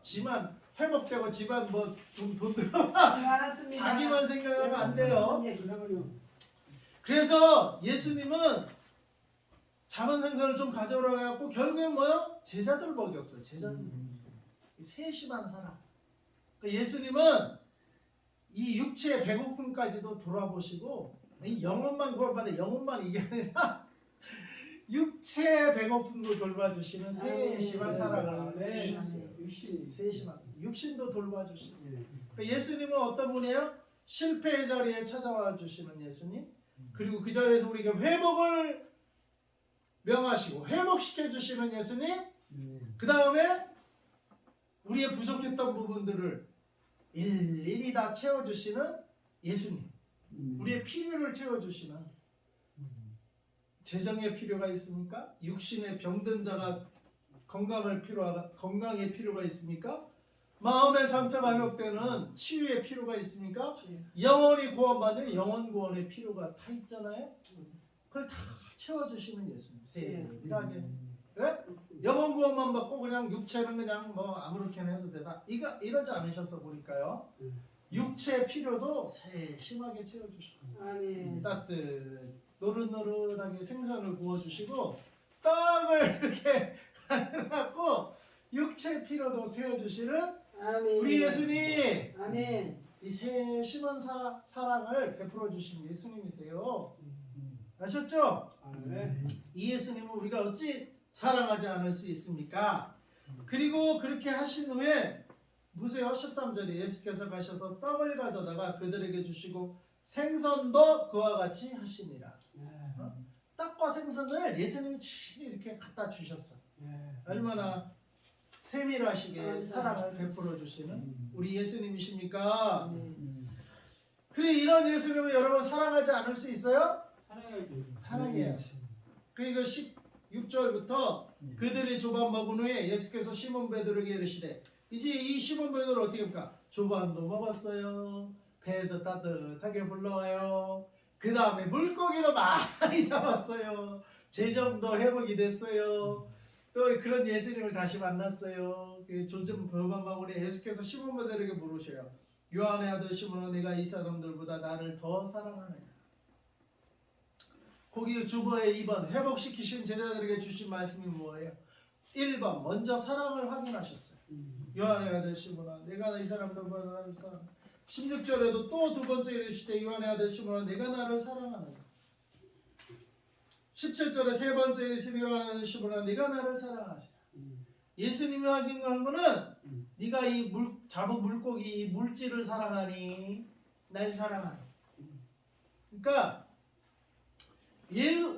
지만 회복되고 집안 뭐 돈 들어 알았습니다. 자기만 생각하면 안 돼요. 그래서 예수님은 잡은 생선을 좀 가져오라고 해갖고 결국엔 뭐요? 제자들 먹였어요. 제자들. 세심한 사람. 그러니까 예수님은 이 육체의 배고픔까지도 돌아보시고 이 영혼만 구원받아 영혼만 이게 아니라 육체의 배고픔도 돌봐주시는 세심한 사랑을 주셨어요. 세심한 육신도 돌봐주시고. 그러니까 예수님은 어떤 분이에요? 실패의 자리에 찾아와 주시는 예수님. 그리고 그 자리에서 우리에게 회복을 명하시고 회복시켜 주시는 예수님. 그 다음에 우리의 부족했던 부분들을 일일이 다 채워주시는 예수님. 우리의 필요를 채워주시는. 재정의 필요가 있습니까? 육신의 병든 자가 건강의 필요가 있습니까? 마음의 상처가 회복되는 치유의 필요가 있습니까? 영혼이 구원받는 영혼 구원의 필요가 다 있잖아요. 그걸 다 채워주시는 예수님. 세밀하게. 네? 영혼 구원만 받고 그냥 육체는 그냥 뭐 아무렇게나 해도 되나? 이러지 않으셔서 보니까요. 육체의 필요도 세심하게 채워주셨어요. 아멘. 노릇노릇하게 생선을 구워주시고 떡을 이렇게 해갖고 육체의 필요도 세워주시는 아멘. 우리 예수님. 아멘. 이 세심한 사랑을 베풀어 주신 예수님이세요. 아셨죠? 이 예수님을 우리가 어찌 사랑하지 않을 수 있습니까? 그리고 그렇게 하신 후에 보세요. 13절에 예수께서 가셔서 떡을 가져다가 그들에게 주시고 생선도 그와 같이 하시니라. 떡과 생선을 예수님이 친히 이렇게 갖다 주셨어. 얼마나 세밀하시게 사랑을 베풀어 주시는 우리 예수님이십니까? 그래 이런 예수님을 여러분 사랑하지 않을 수 있어요? 사랑해요. 그리고 16절부터 그들이 조반 먹은 후에 예수께서 시몬 베드로에게 이르시되 이제 이 시몬 베드로를 어떻게 할까? 조반도 먹었어요. 배도 따뜻하게 불러와요. 그 다음에 물고기도 많이 잡았어요. 재정도 회복이 됐어요. 또 그런 예수님을 다시 만났어요. 조점 버방방울이 예수께서 시몬 베드로에게 물으셔요. 요한의 아들 시몬아, 네가 이 사람들보다 나를 더 사랑하느냐? 거기 주보에 2번 회복시키신 제자들에게 주신 말씀이 뭐예요? 1번 먼저 사랑을 확인하셨어요. 요한의 아들 시몬아, 내가 이 사람들보다 나를 사랑하느냐? 16절에도 또 두 번째 이르시되 요한의 아들 시몬아, 네가 나를 사랑하느냐? 17절에 세 번째 이르시되 요한의 아들 시몬아, 네가 나를 사랑하시라. 예수님이 확인한 거는 네가 이 잡은 물고기 이 물질을 사랑하니 날 사랑하니. 그러니까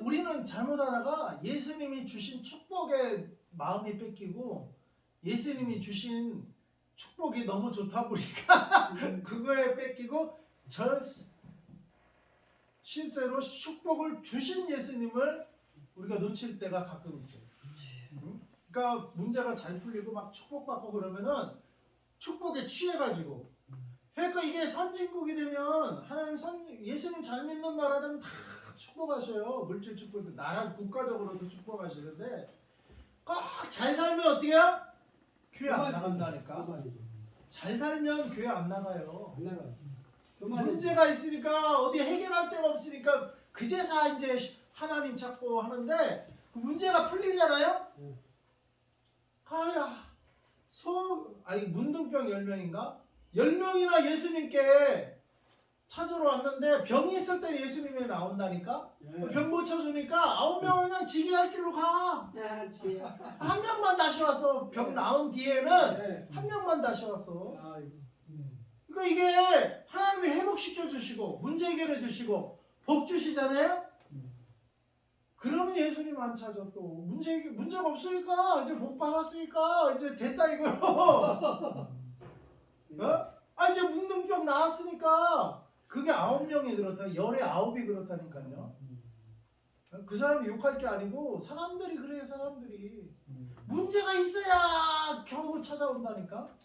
우리는 잘못하다가 예수님이 주신 축복에 마음이 뺏기고 예수님이 주신 축복이 너무 좋다 보니까 그거에 뺏기고 실제로 축복을 주신 예수님을 우리가 놓칠 때가 가끔 있어요. 그러니까 문제가 잘 풀리고 막 축복받고 그러면은 축복에 취해가지고, 그러니까 이게 선진국이 되면 하나님 예수님 잘 믿는 나라들은 다 축복하셔요. 물질 축복도 나라 국가적으로도 축복하시는데 꼭 잘 살면 어떻게 해요? 교회 안 나간다니까. 잘 살면 교회 안 나가요. 문제가 있으니까 어디 해결할 데가 없으니까 그제서 이제 하나님 찾고 하는데 그 문제가 풀리잖아요. 문둥병 10명인가? 10명이나 예수님께 찾으러 왔는데 병이 있을 때 예수님이 나온다니까? 병 고쳐주니까 9명은 그냥 지게 할 길로 가. 한 명만 다시 왔어. 병 나은 뒤에는 한 명만 다시 왔어. 그러니까 이게 하나님이 회복시켜 주시고 문제 해결해 주시고 복 주시잖아요. 그러면 예수님 안 찾아. 또 문제가 없으니까 이제 복 받았으니까 이제 됐다 이거요. 이제 문둥병 나았으니까 그게 9명이 그렇다. 열의 9이 그렇다니까요. 그 사람이 욕할 게 아니고 사람들이 그래요. 사람들이 문제가 있어야 겨우 찾아온다니까.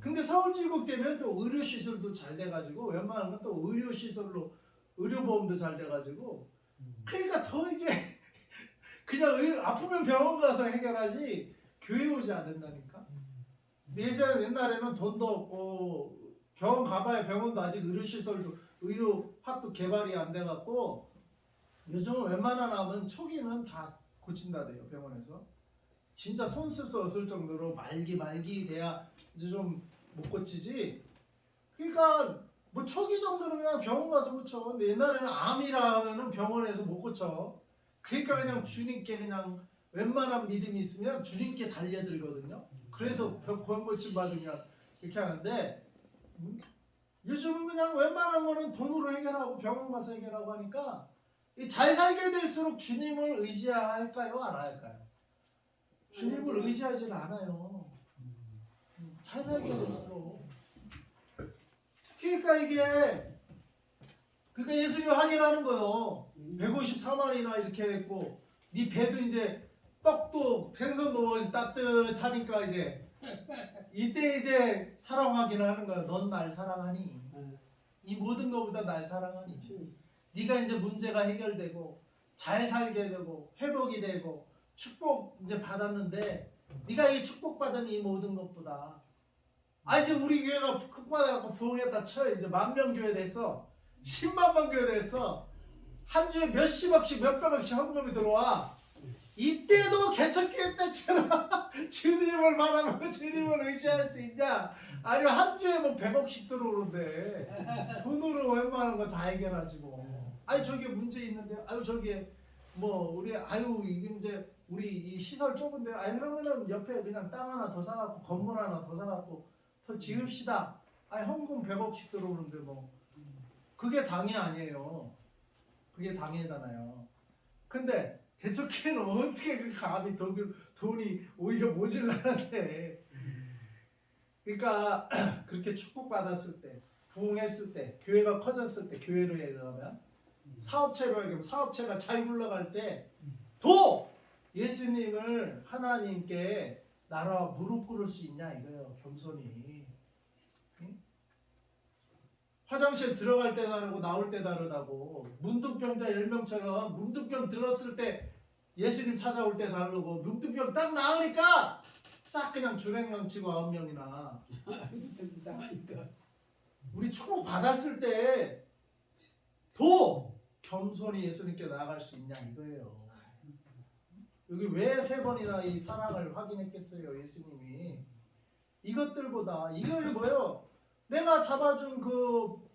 근데 서울지국 되면 또 의료시설도 잘 돼가지고 웬만한 건 또 의료시설로 의료보험도 잘 돼가지고 그러니까 더 이제 그냥 아프면 병원 가서 해결하지 교회 오지 않는다니까. 옛날에는 돈도 없고 병원 가봐야 병원도 아직 의료시설도 의료학도 개발이 안 돼갖고 요즘은 웬만한 암은 초기는 다 고친다대요. 병원에서 진짜 손 쓸 수 없을 정도로 말기 돼야 이제 좀 못 고치지. 그러니까 뭐 초기 정도는 그냥 병원 가서 고쳐. 근데 옛날에는 암이라 하면은 병원에서 못 고쳐. 그러니까 그냥 주님께 그냥 웬만한 믿음이 있으면 주님께 달려들거든요. 그래서 병 고침 받으면 이렇게 하는데 요즘은 그냥 웬만한 거는 돈으로 해결하고 병원 가서 해결하고 하니까 잘 살게 될수록 주님을 의지할까요? 안 할까요? 주님을 의지하지는 않아요. 잘 살게 될수록. 그러니까 그러니까 예수님이 확인하는 거예요. 154만이나 이렇게 했고 네 배도 이제 떡도 생선도 따뜻하니까 이때 이제 사랑 확인하는 거야. 넌 날 사랑하니? 이 모든 것보다 날 사랑하니? 네가 이제 문제가 해결되고 잘 살게 되고 회복이 되고 축복 이제 받았는데 네가 이 축복받은 이 모든 것보다 이제 우리 교회가 극받아갖고 부흥했다 쳐. 이제 10,000명 교회 됐어. 10만 명 교회 됐어. 한 주에 몇십억씩 몇백억씩 헌금이 들어와. 이때도 개척교회 때처럼 주님을 바라보고 주님을 의지할 수 있냐? 아니면 한 주에 뭐 100억씩 들어오는데 돈으로 웬만한 거 다 해결하지 뭐. 저기 문제 있는데 저기 뭐 우리 이게 이제 우리 이 시설 좁은데 그러면은 옆에 그냥 땅 하나 더 사갖고 건물 하나 더 사갖고 더 지읍시다. 헌금 100억씩 들어오는데 뭐 그게 당이 아니에요. 그게 당이잖아요. 근데 개척교회는 어떻게 그 감히 돈이 오히려 모질라는데. 그러니까 그렇게 축복받았을 때, 부흥했을 때, 교회가 커졌을 때, 교회로 얘기하면 사업체로 얘기하면 사업체가 잘 굴러갈 때 더 예수님을 하나님께 나라와 무릎 꿇을 수 있냐 이거예요. 겸손히. 화장실 들어갈 때 다르고 나올 때 다르다고. 문둥병자 10명처럼 문둥병 들었을 때 예수님 찾아올 때 다르고 문둥병 딱 나으니까 싹 그냥 주랭망치고 9명이나. 나니까. 우리 축복 받았을 때 더 겸손히 예수님께 나아갈 수 있냐 이거예요. 여기 왜 3번이나 이 사랑을 확인했겠어요 예수님이. 이것들보다 이걸 뭐요? 내가 잡아준 그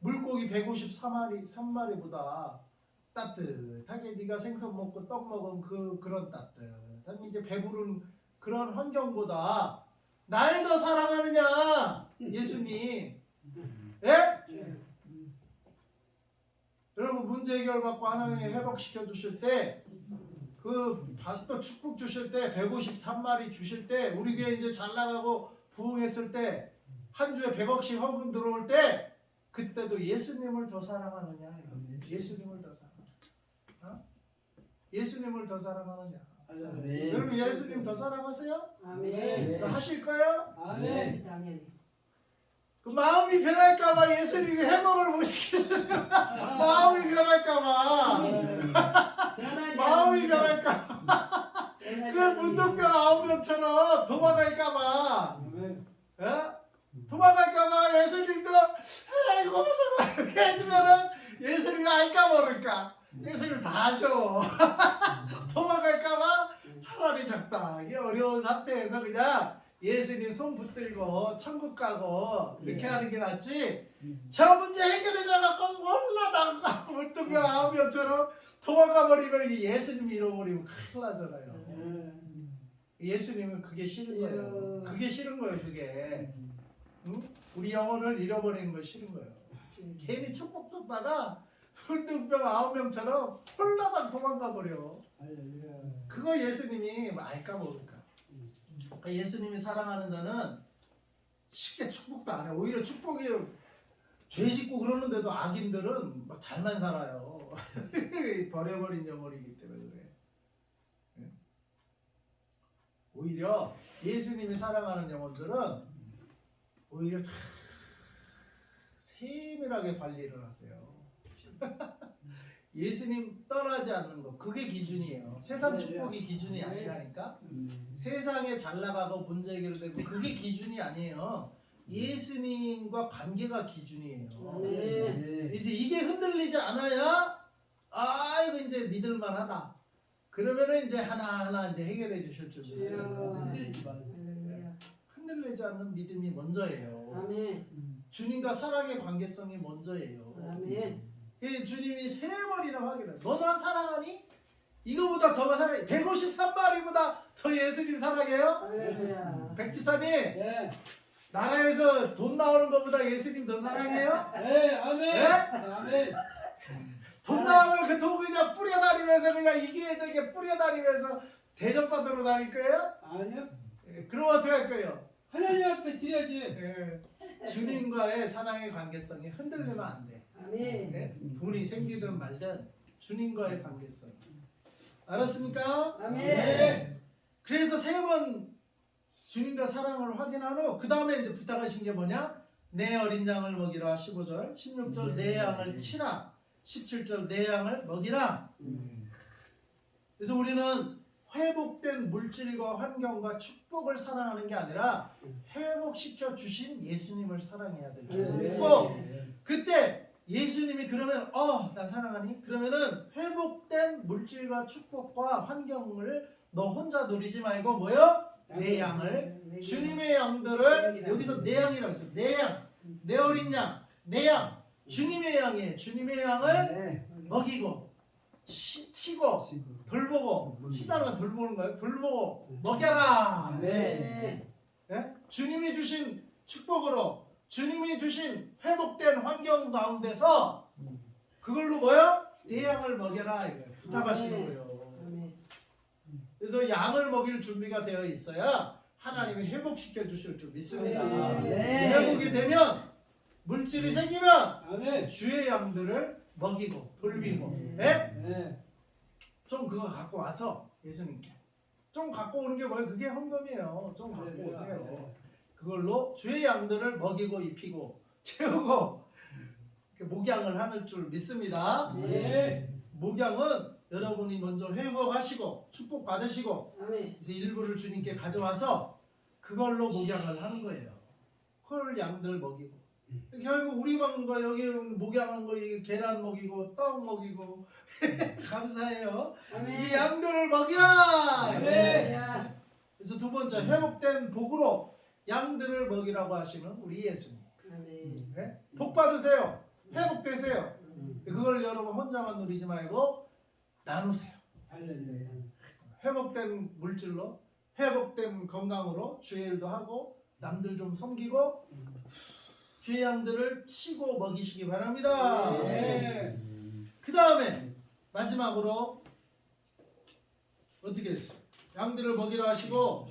물고기 153마리보다 따뜻하게 네가 생선 먹고 떡 먹은 그런 따뜻한 이제 배부른 그런 환경보다 날 더 사랑하느냐 예수님. 예? 여러분 문제 해결 받고 하나님이 회복시켜 주실 때 그 또 축복 주실 때 153마리 주실 때 우리 교회 이제 잘 나가고 부흥했을 때 한 주에 100억씩 헌금 들어올 때 그때도 예수님을 더 사랑하느냐 예수님을 더 사랑. 예수님을 더 사랑하느냐. 아멘. 여러분 예수님 더 사랑하세요? 아멘. 더 하실 거예요? 아멘. 당연히. 그 마음이 변할까봐 예수님이 회복을 못 시키는 마음이 변할까봐 변하지 마음이 않는 변할까 변하지 그 않는 문둥병 9명처럼 도망갈까봐 아멘. 도망갈까봐 예수님도 아이고 정말 이렇게 해주면은 예수님이 알까 모를까 예수님 다 하셔 도망갈까봐 차라리 적당하게 어려운 상태에서 그냥 예수님 손 붙들고 천국 가고 이렇게 하는 게 낫지. 저 문제 해결되지 않았고 올라다가 물뚱병 9명처럼 도망가 버리면 예수님 잃어버리면 큰일 나잖아요. 예수님은 그게 싫은 거예요. 그게 싫은 거예요. 그게 응? 우리 영혼을 잃어버리는 거 싫은 거예요. 괜히 축복 줬다가 물뚱병 9명처럼 홀라당 도망가 버려. 할렐루야. 그거 예수님이 알까 모를까. 예수님이 사랑하는 자는 쉽게 축복도 안 해. 오히려 축복이 죄 짓고 그러는데도 악인들은 막 잘만 살아요. 버려버린 영혼이기 때문에 그래. 오히려 예수님이 사랑하는 영혼들은 오히려 세밀하게 관리를 하세요. 예수님 떠나지 않는 거 그게 기준이에요. 세상 축복이 기준이 아니라니까. 세상에 잘 나가고 문제 해결되고 그게 기준이 아니에요. 예수님과 관계가 기준이에요. 아멘. 이제 이게 흔들리지 않아야 이거 이제 믿을만하다. 그러면은 이제 하나하나 이제 해결해 주실 줄 믿어요. 할렐루야. 흔들리지 않는 믿음이 먼저예요. 아멘. 주님과 사랑의 관계성이 먼저예요. 아멘. 이 주님이 3번이나 확인해. 너 나 사랑하니? 이거보다 더 사랑해. 153마리보다 더 예수님 사랑해요? 할렐루야. 백지사님 네. 나라에서 돈 나오는 것보다 예수님 더 사랑해요? 네. 아멘. 네? 아멘. 돈 나오면 그 돈 그냥 뿌려다니면서 그냥 이기에 저기에 뿌려다니면서 대접받으러 다닐 거예요? 아니요. 그럼 어떻게 할 거예요? 하나님 앞에 드려야지. 주님과의 사랑의 관계성이 흔들리면 안 돼. 아멘. 돈이 생기든 말든 주님과의 관계성. 알았습니까? 아멘. 네. 그래서 3번 주님과 사랑을 확인한 후 그 다음에 이제 부탁하신 게 뭐냐? 내 어린 양을 먹이라 15절 16절 내 양을 치라 17절 내 양을 먹이라. 그래서 우리는 회복된 물질과 환경과 축복을 사랑하는 게 아니라 회복시켜 주신 예수님을 사랑해야 될 줄 믿고 그때 예수님이 그러면 나 사랑하니? 그러면은 회복된 물질과 축복과 환경을 너 혼자 누리지 말고 뭐요? 내 양을 주님의 양들을 여기서 내 양이라고 했어. 내 양, 내 어린 양, 내 양 주님의 양이에요. 주님의 양을 먹이고 치고 돌보고 치다가 돌보는 거예요. 돌보고 먹여라. 아멘. 네? 주님이 주신 축복으로 주님이 주신 회복된 환경 가운데서 그걸로 뭐요? 내 양을 먹여라 이거예요. 부탁하시는 거예요. 아멘. 그래서 양을 먹일 준비가 되어 있어야 하나님이 회복시켜 주실 줄 믿습니다. 네. 회복이 되면 물질이 생기면 아멘. 주의 양들을 먹이고 돌비고 네. 네. 좀 그거 갖고 와서 예수님께 좀 갖고 오는 게 뭐예요? 그게 헌금이에요. 좀 갖고 오세요. 그걸로 주의 양들을 먹이고 입히고 채우고 목양을 하는 줄 믿습니다. 아멘. 목양은 여러분이 먼저 회복하시고 축복 받으시고 아멘. 이제 일부를 주님께 가져와서 그걸로 목양을 하는 거예요. 그걸 양들 먹이고 결국 우리 먹은 거 여기 목양한 거 이 계란 먹이고 떡 먹이고 감사해요. 아멘. 이 양들을 먹이라. 할렐루야. 그래서 두 번째 회복된 복으로 양들을 먹이라고 하시는 우리 예수님. 아멘. 네? 복 받으세요. 회복되세요. 그걸 여러분 혼자만 누리지 말고 나누세요. 할렐루야. 회복된 물질로 회복된 건강으로 주의 일도 하고 남들 좀 섬기고 주의 양들을 치고 먹이시기 바랍니다. 네. 그 다음에 마지막으로 어떻게 됐어요? 양들을 먹이라 하시고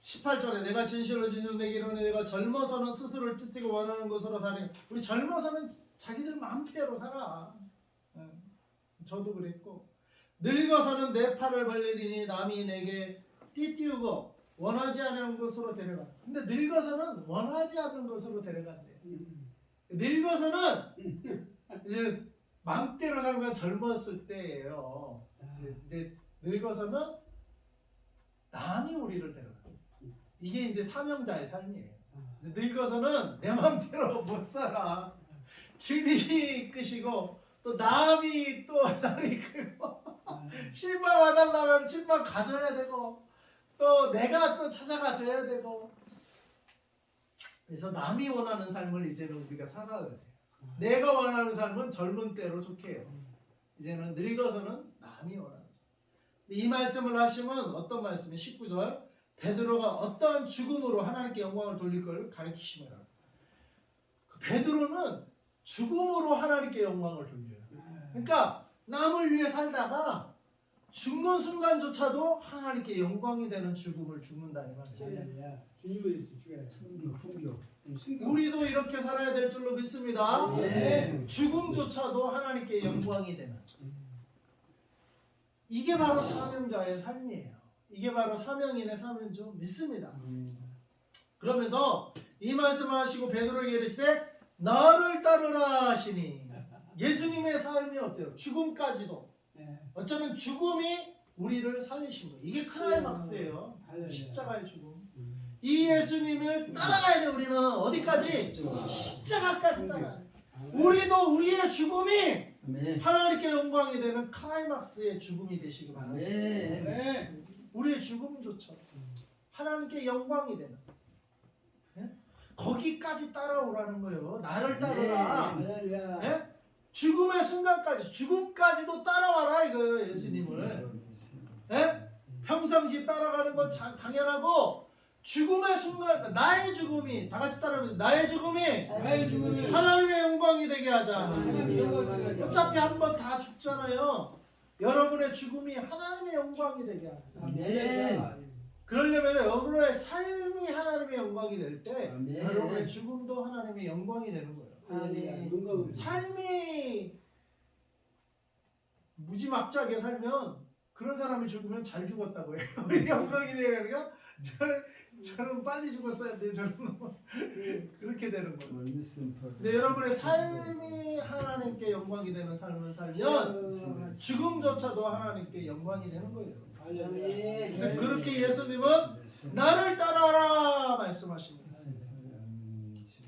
18절에 내가 진실로 진실로 내게 이르노니 내가 젊어서는 스스로를 뜻하고 원하는 것으로 다니. 우리 젊어서는 자기들 마음대로 살아. 저도 그랬고 늙어서는 내 팔을 벌리리니 남이 내게 띠띠우고 원하지 않는 것으로 데려가. 근데 늙어서는 원하지 않는 것으로 데려간대. 늙어서는 이제 마음대로 사는 건 젊었을 때예요. 이제 늙어서는 남이 우리를 데려가. 이게 이제 사명자의 삶이에요. 늙어서는 내 마음대로 못 살아. 주님이 이끄시고 또 남이 또 나를 이끌고 신방 와달라면 신방 가져야 되고 또 내가 또 찾아가 줘야 되고 그래서 남이 원하는 삶을 이제는 우리가 살아야 돼요. 내가 원하는 삶은 젊은 때로 좋게 해요. 이제는 늙어서는 남이 원하는 삶. 이 말씀을 하시면 어떤 말씀이 19절 베드로가 어떠한 죽음으로 하나님께 영광을 돌릴 걸 가르치시면 베드로는 죽음으로 하나님께 영광을 돌려요. 그러니까 남을 위해 살다가 죽는 순간조차도 하나님께 영광이 되는 죽음을 죽는다 이 말이죠. 할렐루야. 주님을 위해서 죽어야 돼. 우리도 이렇게 살아야 될 줄로 믿습니다. 네. 죽음조차도 하나님께 영광이 되는 이게 바로 사명자의 삶이에요. 이게 바로 사명인의 삶인 줄 믿습니다. 그러면서 이 말씀을 하시고 베드로에게 이르시되 나를 따르라 하시니 예수님의 삶이 어때요? 죽음까지도 어쩌면 죽음이 우리를 살리신 거예요. 이게 클라이막스예요. 십자가의 죽음. 이 예수님을 따라가야 돼. 우리는 어디까지? 십자가까지 따라가야 돼. 우리도 우리의 죽음이 하나님께 영광이 되는 클라이막스의 죽음이 되시기 바랍니다. 네. 우리의 죽음조차 하나님께 영광이 되는 거기까지 따라오라는 거예요. 나를 따르라. 할렐루야. 예? 죽음의 순간까지 죽음까지도 따라와라 이거예요. 예수님을 예? 평상시 따라가는 건 당연하고 죽음의 순간 나의 죽음이 다 같이 따라오면 나의 죽음이 나의 죽음이 하나님의 영광이 되게 하자. 하나님의 영광이 되게 어차피 한 번 다 죽잖아요. 여러분의 죽음이 하나님의 영광이 되게 하자. 아멘. 그러려면 여러분의 삶이 하나님의 영광이 될 때 아멘. 여러분의 죽음도 하나님의 영광이 되는 거예요. 아멘. 삶이 무지막지하게 살면 그런 사람이 죽으면 잘 죽었다고 해요. 영광이 되니까 저는 빨리 죽었어야 돼. 저는 그렇게 되는 거예요. 근데 여러분의 삶이 하나님께 영광이 되는 삶을 살면 죽음조차도 하나님께 영광이 되는 거예요. 근데 그렇게 예수님은 나를 따라라 말씀하십니다.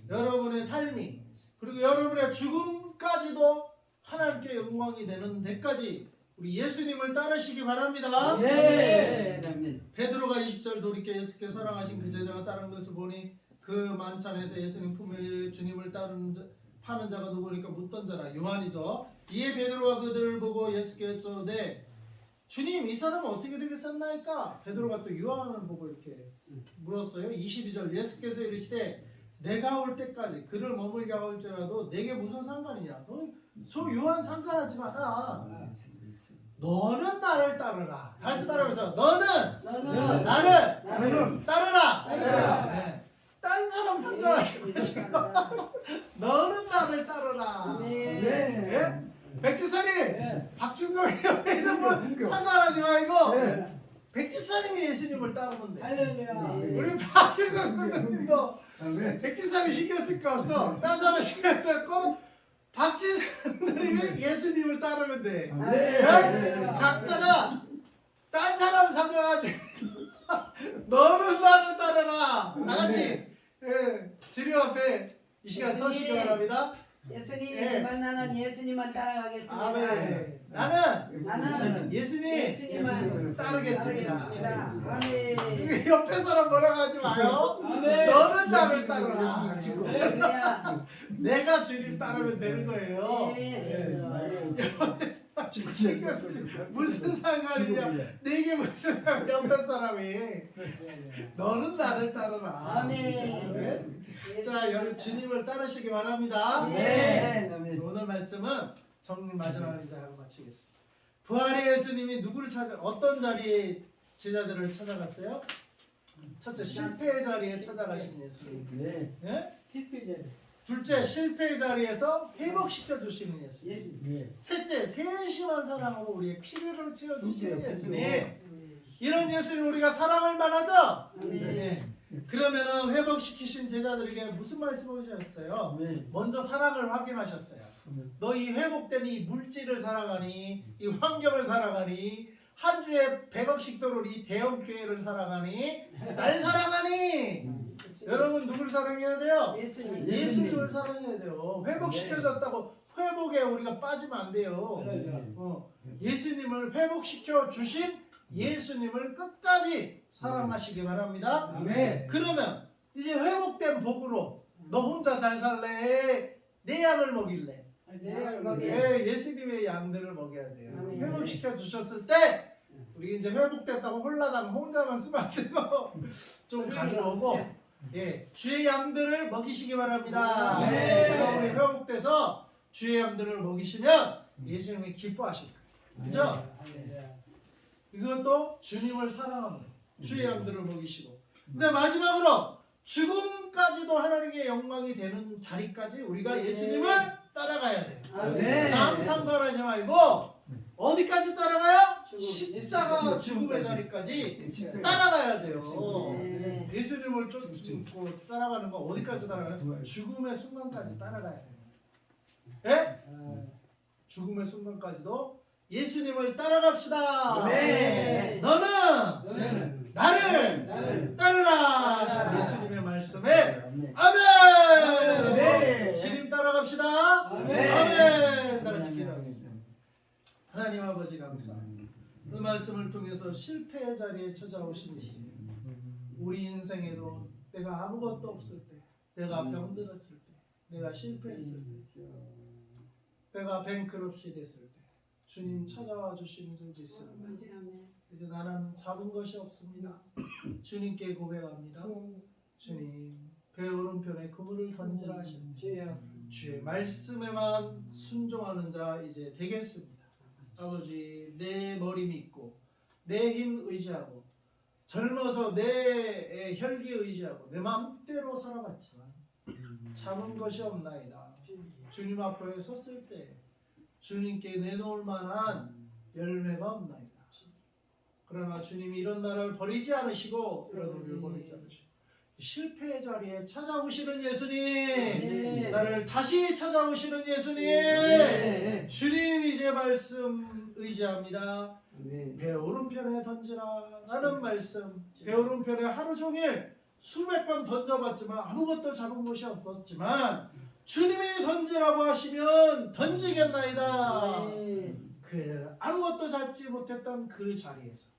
여러분의 삶이 그리고 여러분의 죽음까지도 하나님께 영광이 되는 데까지 우리 예수님을 따르시기 바랍니다. 네. 베드로가 20절 돌이켜 예수께 사랑하신 그 제자가 따르는 것을 보니 그 만찬에서 예수님 품에 주님을 파는 자가 누구니까 묻던 자라 요한이죠. 이에 베드로가 그들을 보고 예수께 여쭤되 주님 이 사람은 어떻게 되겠었나이까? 베드로가 또 요한을 보고 이렇게 물었어요. 22절 예수께서 이르시되 내가 올 때까지 그를 머물게 할지라도 내게 무슨 상관이냐? 저 요한 산산하지 마라. 너는 나를 따르라. 같이 따라하면서 너는 나를 따르라. 네. 딴 사람 상관하지 마시고 너는 나를 따르라. 네. 백지사님 박준성이 옆에 있는 분 상관하지 말고 백지사님이 예수님을 따르면 돼. 할렐루야. 우리 박준성 선생님도 백지사님 신경 쓸 거 없어. 딴 사람 신경 쓸 거 박지선들이 예수님을 따르면 돼. 네. 각자가 딴 사람 상관하지. 너는 나를 따르라. 나같이 주님 앞에 이 시간 서시기 바랍니다. 예수님 예. 나는 예수님만 따라가겠습니다. 아멘. 나는 나는 예수님 예수님만 따르겠습니다. 아멘. 옆에 사람 뭐라고 하지 마요. 아멘. 너는 나를 따르라. 할렐루야. 내가 주님 따르면 되는 거예요. 네. 무슨 상관이냐? 내게 무슨 상관? 옆에 사람이 너는 나를 따르라. 아멘. 자, 여러분 주님을 따르시기 바랍니다. 네. 오늘 말씀은 정리 마지막으로 이제 하고 마치겠습니다. 부활의 예수님이 누구를 찾아 어떤 자리에 제자들을 찾아갔어요? 첫째 실패의 자리에 찾아가신 예수님. 네? 둘째 실패의 자리에서 회복시켜 주시는 예수님. 셋째 세심한 사랑으로 우리의 필요를 채워 주시는 예수님. 이런 예수님 우리가 사랑할 만하죠? 아멘. 그러면은 회복시키신 제자들에게 무슨 말씀을 주셨어요? 먼저 사랑을 확인하셨어요. 너 이 회복된 이 물질을 사랑하니, 이 환경을 사랑하니, 한 주에 100억씩 들어올 이 대형 교회를 사랑하니, 날 사랑하니. 여러분 누굴 사랑해야 돼요? 예수님. 예수님을 사랑해야 돼요. 회복시켜졌다고 회복에 우리가 빠지면 안 돼요. 예수님을 회복시켜 주신 예수님을 끝까지 사랑하시기 바랍니다. 아멘. 그러면 이제 회복된 복으로 너 혼자 잘 살래? 내 양을 먹일래? 예수님의 양들을 먹여야 돼요. 아멘. 회복시켜 주셨을 때 우리 이제 회복됐다고 홀라당 혼자만 쓰면 안 돼요. 좀 가져오고 주의 양들을 먹이시기 바랍니다. 그럼 우리 회복돼서 주의 양들을 먹이시면 예수님이 기뻐하실 거예요. 그죠? 이것도 주님을 사랑하는 주의 양들을 먹이시고, 근데 마지막으로 죽음까지도 하나님의 영광이 되는 자리까지 우리가 예수님을 따라가야 돼요. 남 상관하지 말고 어디까지 따라가요? 십자가 죽음의 자리까지 따라가야 돼요. 예수님을 쫓고 따라가는 거 어디까지 따라가요? 죽음의 순간까지 따라가야 돼요. 예? 죽음의 순간까지도 예수님을 따라갑시다. 너는 나를 따르라. 예수님의 말씀에 아멘. 주님 따라갑시다. 아멘. 따라서 기도하겠습니다. 하나님 아버지 감사합니다. 그 말씀을 통해서 실패의 자리에 찾아오신 예수님. 우리 인생에도 내가 아무것도 없을 때, 내가 병들었을 때, 내가 실패했을 때, 내가 뱅크럽시 됐을 때 주님 찾아와 주시는 줄 믿습니다. 이제 나는 잡은 것이 없습니다. 주님께 고백합니다. 주님 배 오른편에 그물을 던지라 하셨습니다. 주의 말씀에만 순종하는 자 이제 되겠습니다. 아버지 내 머리 믿고 내 힘 의지하고 젊어서 내 혈기 의지하고 내 마음대로 살아갔지만 잡은 것이 없나이다. 주님 앞에 섰을 때 주님께 내놓을 만한 열매가 없나이다. 그러나 주님이 이런 나를 버리지 않으시고 이런 우리를 버리지 않으시고 실패의 자리에 찾아오시는 예수님, 나를 다시 찾아오시는 예수님, 주님 이제 말씀 의지합니다. 배 오른편에 던지라 라는 말씀, 배 오른편에 하루 종일 수백 번 던져봤지만 아무것도 잡은 것이 없었지만 주님이 던지라고 하시면 던지겠나이다. 그 아무것도 잡지 못했던 그 자리에서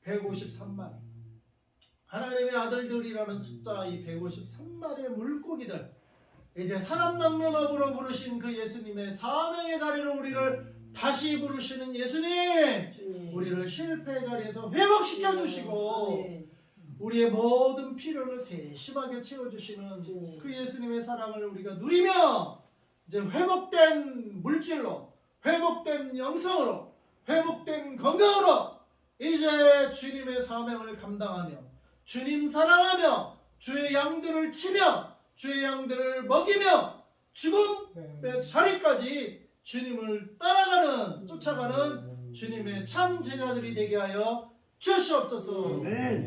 153마리 하나님의 아들들이라는 숫자 이 153마리의 물고기들 이제 사람 낚는 업으로 부르신 그 예수님의 사명의 자리로 우리를 다시 부르시는 예수님, 우리를 실패의 자리에서 회복시켜 주시고 우리의 모든 필요를 세심하게 채워주시는 그 예수님의 사랑을 우리가 누리며 이제 회복된 물질로, 회복된 영성으로, 회복된 건강으로 이제 주님의 사명을 감당하며 주님 사랑하며 주의 양들을 치며 주의 양들을 먹이며 죽음의 자리까지 주님을 따라가는 쫓아가는 주님의 참 제자들이 되게 하여 주시옵소서.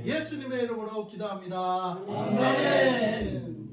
예수님의 이름으로 기도합니다. 아멘.